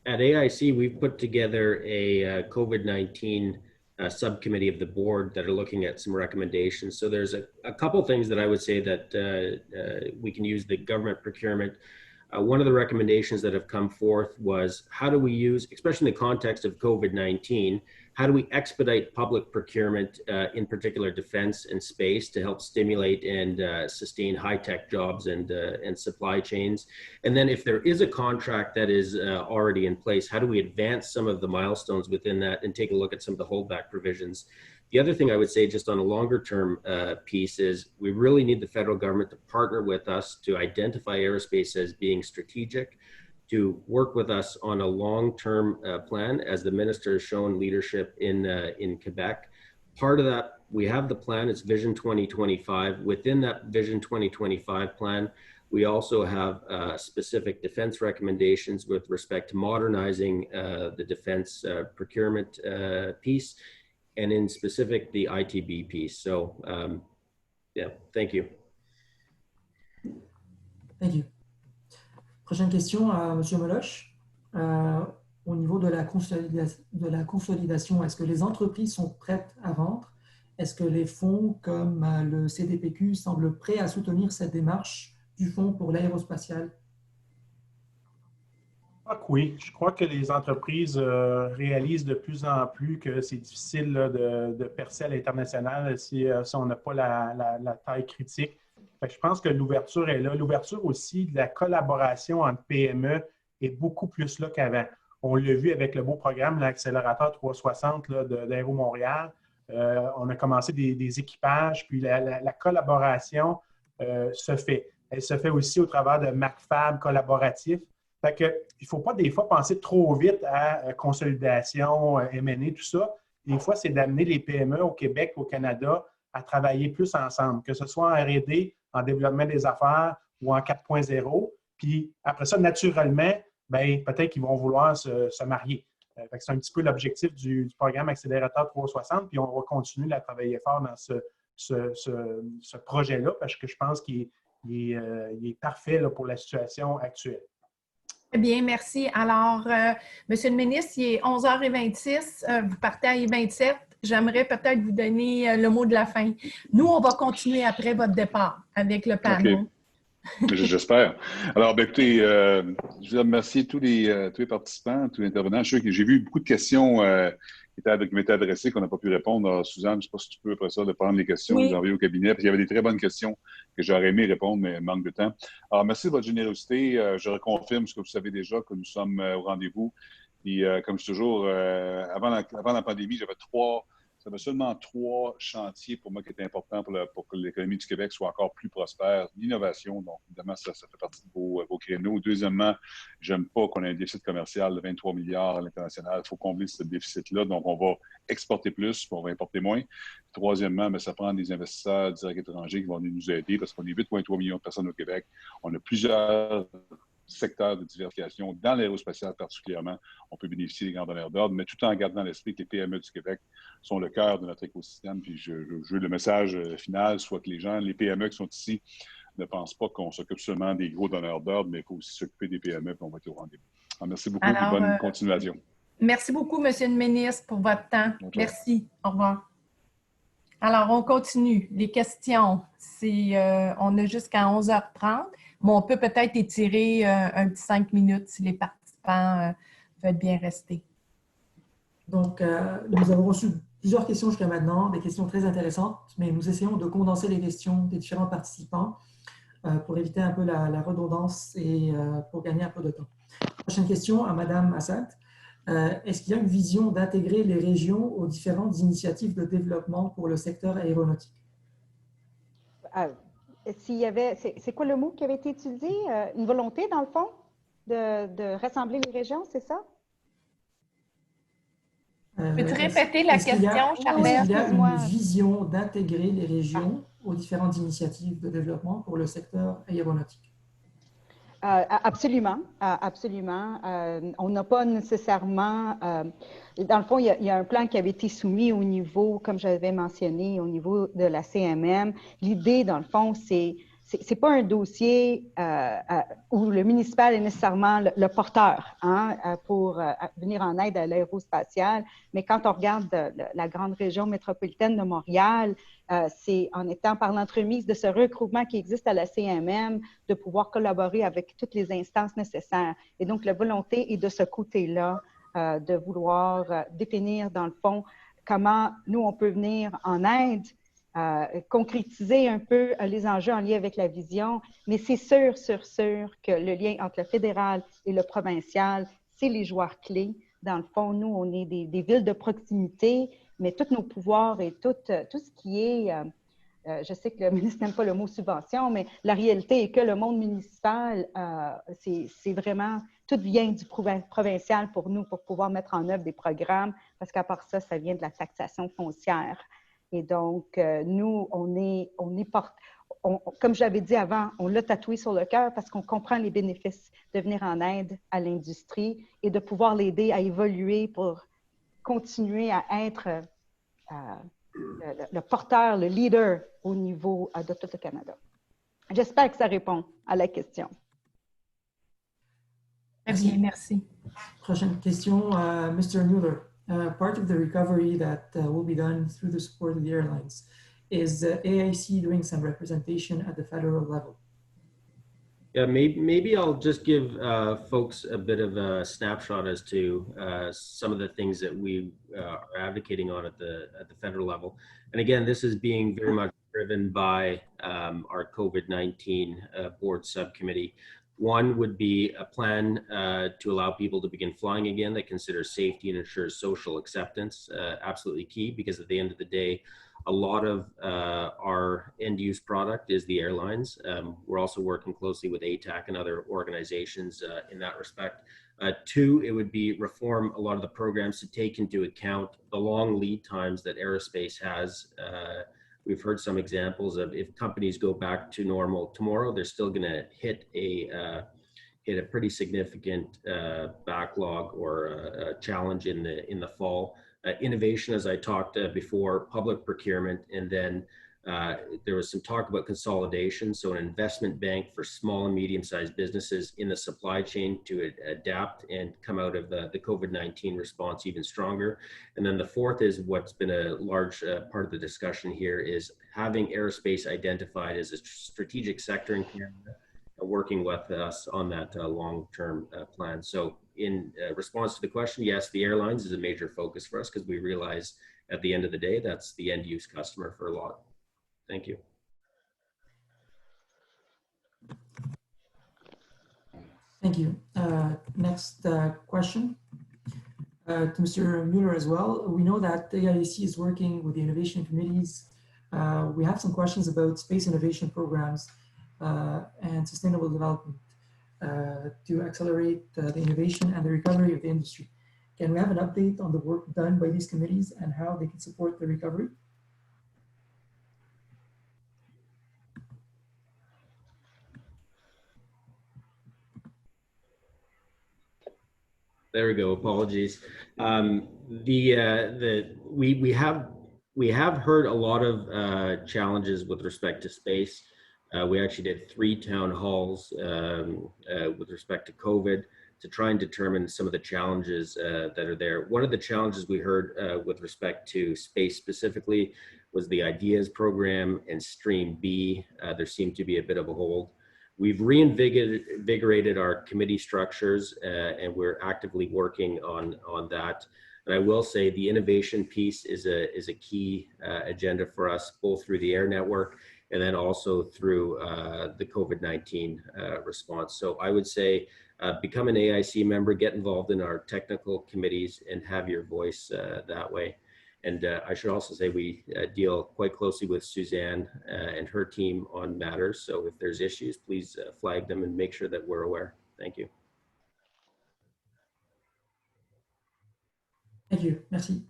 At AIC, we've put together a COVID-19 subcommittee of the board that are looking at some recommendations. So there's a couple things that I would say that we can use the government procurement. One of the recommendations that have come forth was how do we use, especially in the context of COVID-19, how do we expedite public procurement, in particular defense and space, to help stimulate and sustain high-tech jobs and supply chains? And then if there is a contract that is already in place, how do we advance some of the milestones within that and take a look at some of the holdback provisions? The other thing I would say just on a longer term piece is we really need the federal government to partner with us to identify aerospace as being strategic, to work with us on a long-term plan, as the minister has shown leadership in Quebec. Part of that, we have the plan, it's Vision 2025. Within that Vision 2025 plan, we also have specific defense recommendations with respect to modernizing the defense procurement piece, and in specific, the ITB piece. So, yeah, thank you. Thank you. Prochaine question à M. Meloche. Au niveau de la consolidation, est-ce que les entreprises sont prêtes à vendre? Est-ce que les fonds comme le CDPQ semblent prêts à soutenir cette démarche du Fonds pour l'aérospatiale? Oui, je crois que les entreprises réalisent de plus en plus que c'est difficile là, de percer à l'international si on n'a pas la taille critique. Fait que je pense que l'ouverture est là. L'ouverture aussi de la collaboration entre PME est beaucoup plus là qu'avant. On l'a vu avec le beau programme, l'accélérateur 360 d'Aéro Montréal. On a commencé des équipages, puis la collaboration se fait. Elle se fait aussi au travers de MacFab collaboratif. Fait que, il ne faut pas des fois penser trop vite à consolidation, M&A, tout ça. Des fois, c'est d'amener les PME au Québec, au Canada, à travailler plus ensemble, que ce soit en R&D, en développement des affaires ou en 4.0. Puis après ça, naturellement, ben, peut-être qu'ils vont vouloir se marier. C'est un petit peu l'objectif du programme Accélérateur 360, puis on va continuer à travailler fort dans ce projet-là parce que je pense qu'il est parfait là, pour la situation actuelle. Très bien, merci. Alors, Monsieur le ministre, il est 11h26, vous partez à 27. J'aimerais peut-être vous donner le mot de la fin. Nous, on va continuer après votre départ avec le panneau. Okay. J'espère. Alors, ben, écoutez, je veux remercier tous les participants, tous les intervenants. Je sais que j'ai vu beaucoup de questions qui m'étaient adressées qu'on n'a pas pu répondre. Alors, Suzanne, je ne sais pas si tu peux, après ça, de prendre les questions et les envoyer au cabinet, parce qu'il y avait des très bonnes questions que j'aurais aimé répondre, mais manque de temps. Alors, merci de votre générosité. Je reconfirme ce que vous savez déjà, que nous sommes au rendez-vous. Puis, comme je dis toujours, avant la pandémie, j'avais seulement 3 chantiers pour moi qui étaient importants pour que l'économie du Québec soit encore plus prospère. L'innovation, donc évidemment, ça fait partie de vos créneaux. Deuxièmement, j'aime pas qu'on ait un déficit commercial de 23 milliards à l'international. Il faut combler ce déficit-là. Donc, on va exporter plus, puis on va importer moins. Troisièmement, mais ça prend des investisseurs directs étrangers qui vont venir nous aider parce qu'on est 8,3 millions de personnes au Québec. On a plusieurs secteurs de diversification, dans l'aérospatial particulièrement, on peut bénéficier des grands donneurs d'ordre, mais tout en gardant à l'esprit que les PME du Québec sont le cœur de notre écosystème. Puis je veux le message final, soit que les PME qui sont ici ne pensent pas qu'on s'occupe seulement des gros donneurs d'ordre, mais il faut aussi s'occuper des PME, puis on va être au rendez-vous. Alors, merci beaucoup et bonne continuation. Merci beaucoup, Monsieur le ministre, pour votre temps. Bonjour. Merci. Au revoir. Alors, on continue. Les questions, on a jusqu'à 11h30. Mais on peut peut-être étirer un petit 5 minutes si les participants veulent bien rester. Donc, nous avons reçu plusieurs questions jusqu'à maintenant, des questions très intéressantes, mais nous essayons de condenser les questions des différents participants pour éviter un peu la redondance et pour gagner un peu de temps. Prochaine question à Madame Assad. Est-ce qu'il y a une vision d'intégrer les régions aux différentes initiatives de développement pour le secteur aéronautique? C'est quoi le mot qui avait été utilisé? Une volonté, dans le fond, de rassembler les régions, c'est ça? Peux-tu répéter la question, Charles? Est-ce qu'il y a une vision d'intégrer les régions aux différentes initiatives de développement pour le secteur aéronautique? Absolument, absolument. On n'a pas nécessairement... dans le fond, il y a un plan qui avait été soumis au niveau, comme j'avais mentionné, au niveau de la CMM. L'idée, dans le fond, c'est pas un dossier où le municipal est nécessairement le porteur pour venir en aide à l'aérospatiale, mais quand on regarde la grande région métropolitaine de Montréal, c'est en étant par l'entremise de ce regroupement qui existe à la CMM de pouvoir collaborer avec toutes les instances nécessaires. Et donc, la volonté est de ce côté-là, de vouloir définir, dans le fond, comment nous, on peut venir en aide, concrétiser un peu les enjeux en lien avec la vision, mais c'est sûr que le lien entre le fédéral et le provincial, c'est les joueurs clés. Dans le fond, nous, on est des villes de proximité, mais tous nos pouvoirs et tout ce qui est, je sais que le ministre n'aime pas le mot subvention, mais la réalité est que le monde municipal, c'est vraiment, tout vient du provincial pour nous, pour pouvoir mettre en œuvre des programmes, parce qu'à part ça, ça vient de la taxation foncière. Et donc, nous, comme j'avais dit avant, on l'a tatoué sur le cœur parce qu'on comprend les bénéfices de venir en aide à l'industrie et de pouvoir l'aider à évoluer pour continuer à être le porteur, le leader au niveau de tout le Canada. J'espère que ça répond à la question. Très bien, merci. Prochaine question, Mr. Mueller. Part of the recovery that will be done through the support of the airlines. Is AIC doing some representation at the federal level? Yeah, maybe I'll just give folks a bit of a snapshot as to some of the things that we are advocating on at the federal level. And again, this is being very much driven by our COVID-19 board subcommittee. One would be a plan to allow people to begin flying again that considers safety and ensures social acceptance. Absolutely key, because at the end of the day, a lot of our end-use product is the airlines. We're also working closely with ATAC and other organizations in that respect. Two, it would be reform a lot of the programs to take into account the long lead times that aerospace has. We've heard some examples of if companies go back to normal tomorrow, they're still going to hit hit a pretty significant backlog or a challenge in the fall. Innovation, as I talked before, public procurement, and then there was some talk about consolidation, so an investment bank for small and medium-sized businesses in the supply chain to adapt and come out of the COVID-19 response even stronger. And then the fourth is what's been a large part of the discussion here is having aerospace identified as a strategic sector in Canada, working with us on that long-term plan. So in response to the question, yes, the airlines is a major focus for us because we realize at the end of the day, that's the end-use customer for a lot. Thank you. Thank you. Next question to Mr. Mueller as well. We know that the AIAC is working with the innovation committees. We have some questions about space innovation programs and sustainable development to accelerate the innovation and the recovery of the industry. Can we have an update on the work done by these committees and how they can support the recovery? There we go. Apologies. We have heard a lot of challenges with respect to space. We actually did 3 town halls with respect to COVID to try and determine some of the challenges that are there. One of the challenges we heard with respect to space specifically was the IDEAS program and Stream B. There seemed to be a bit of a hold. We've reinvigorated our committee structures and we're actively working on that. And I will say the innovation piece is a key agenda for us, both through the air network and then also through the COVID-19 response. So I would say become an AIC member, get involved in our technical committees and have your voice that way. And I should also say we deal quite closely with Suzanne and her team on matters. So if there's issues, please flag them and make sure that we're aware. Thank you. Thank you. Merci.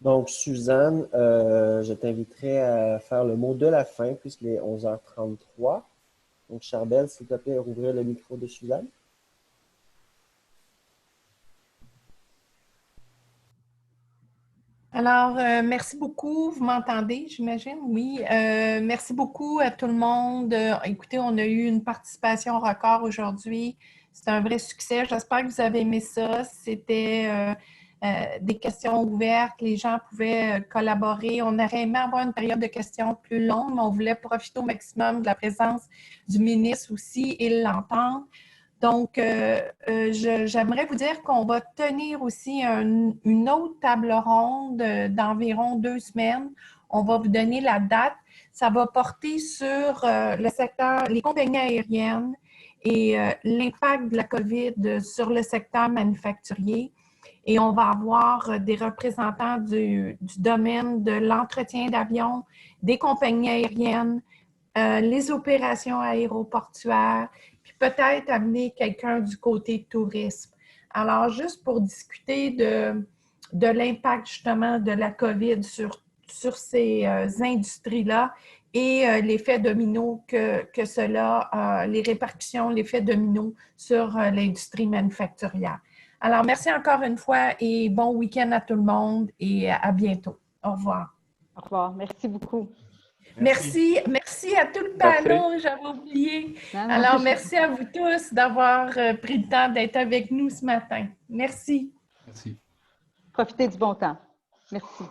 Donc, Suzanne, je t'inviterai à faire le mot de la fin puisqu'il est 11h33. Donc, Charbel, s'il te plaît, rouvrir le micro de Suzanne. Alors, merci beaucoup. Vous m'entendez, j'imagine? Oui. Merci beaucoup à tout le monde. Écoutez, on a eu une participation record aujourd'hui. C'est un vrai succès. J'espère que vous avez aimé ça. C'était des questions ouvertes. Les gens pouvaient collaborer. On aurait aimé avoir une période de questions plus longue, mais on voulait profiter au maximum de la présence du ministre aussi et l'entendre. Donc, j'aimerais vous dire qu'on va tenir aussi une autre table ronde d'environ 2 semaines. On va vous donner la date. Ça va porter sur le secteur, les compagnies aériennes et l'impact de la COVID sur le secteur manufacturier. Et on va avoir des représentants du domaine de l'entretien d'avions, des compagnies aériennes, les opérations aéroportuaires, puis peut-être amener quelqu'un du côté tourisme. Alors, juste pour discuter de l'impact justement de la COVID sur ces industries-là et l'effet domino que cela, les répercussions, l'effet domino sur l'industrie manufacturière. Alors, merci encore une fois et bon week-end à tout le monde et à bientôt. Au revoir. Au revoir. Merci beaucoup. Merci à tout le panel, j'avais oublié. Alors, merci à vous tous d'avoir pris le temps d'être avec nous ce matin. Merci. Merci. Profitez du bon temps. Merci.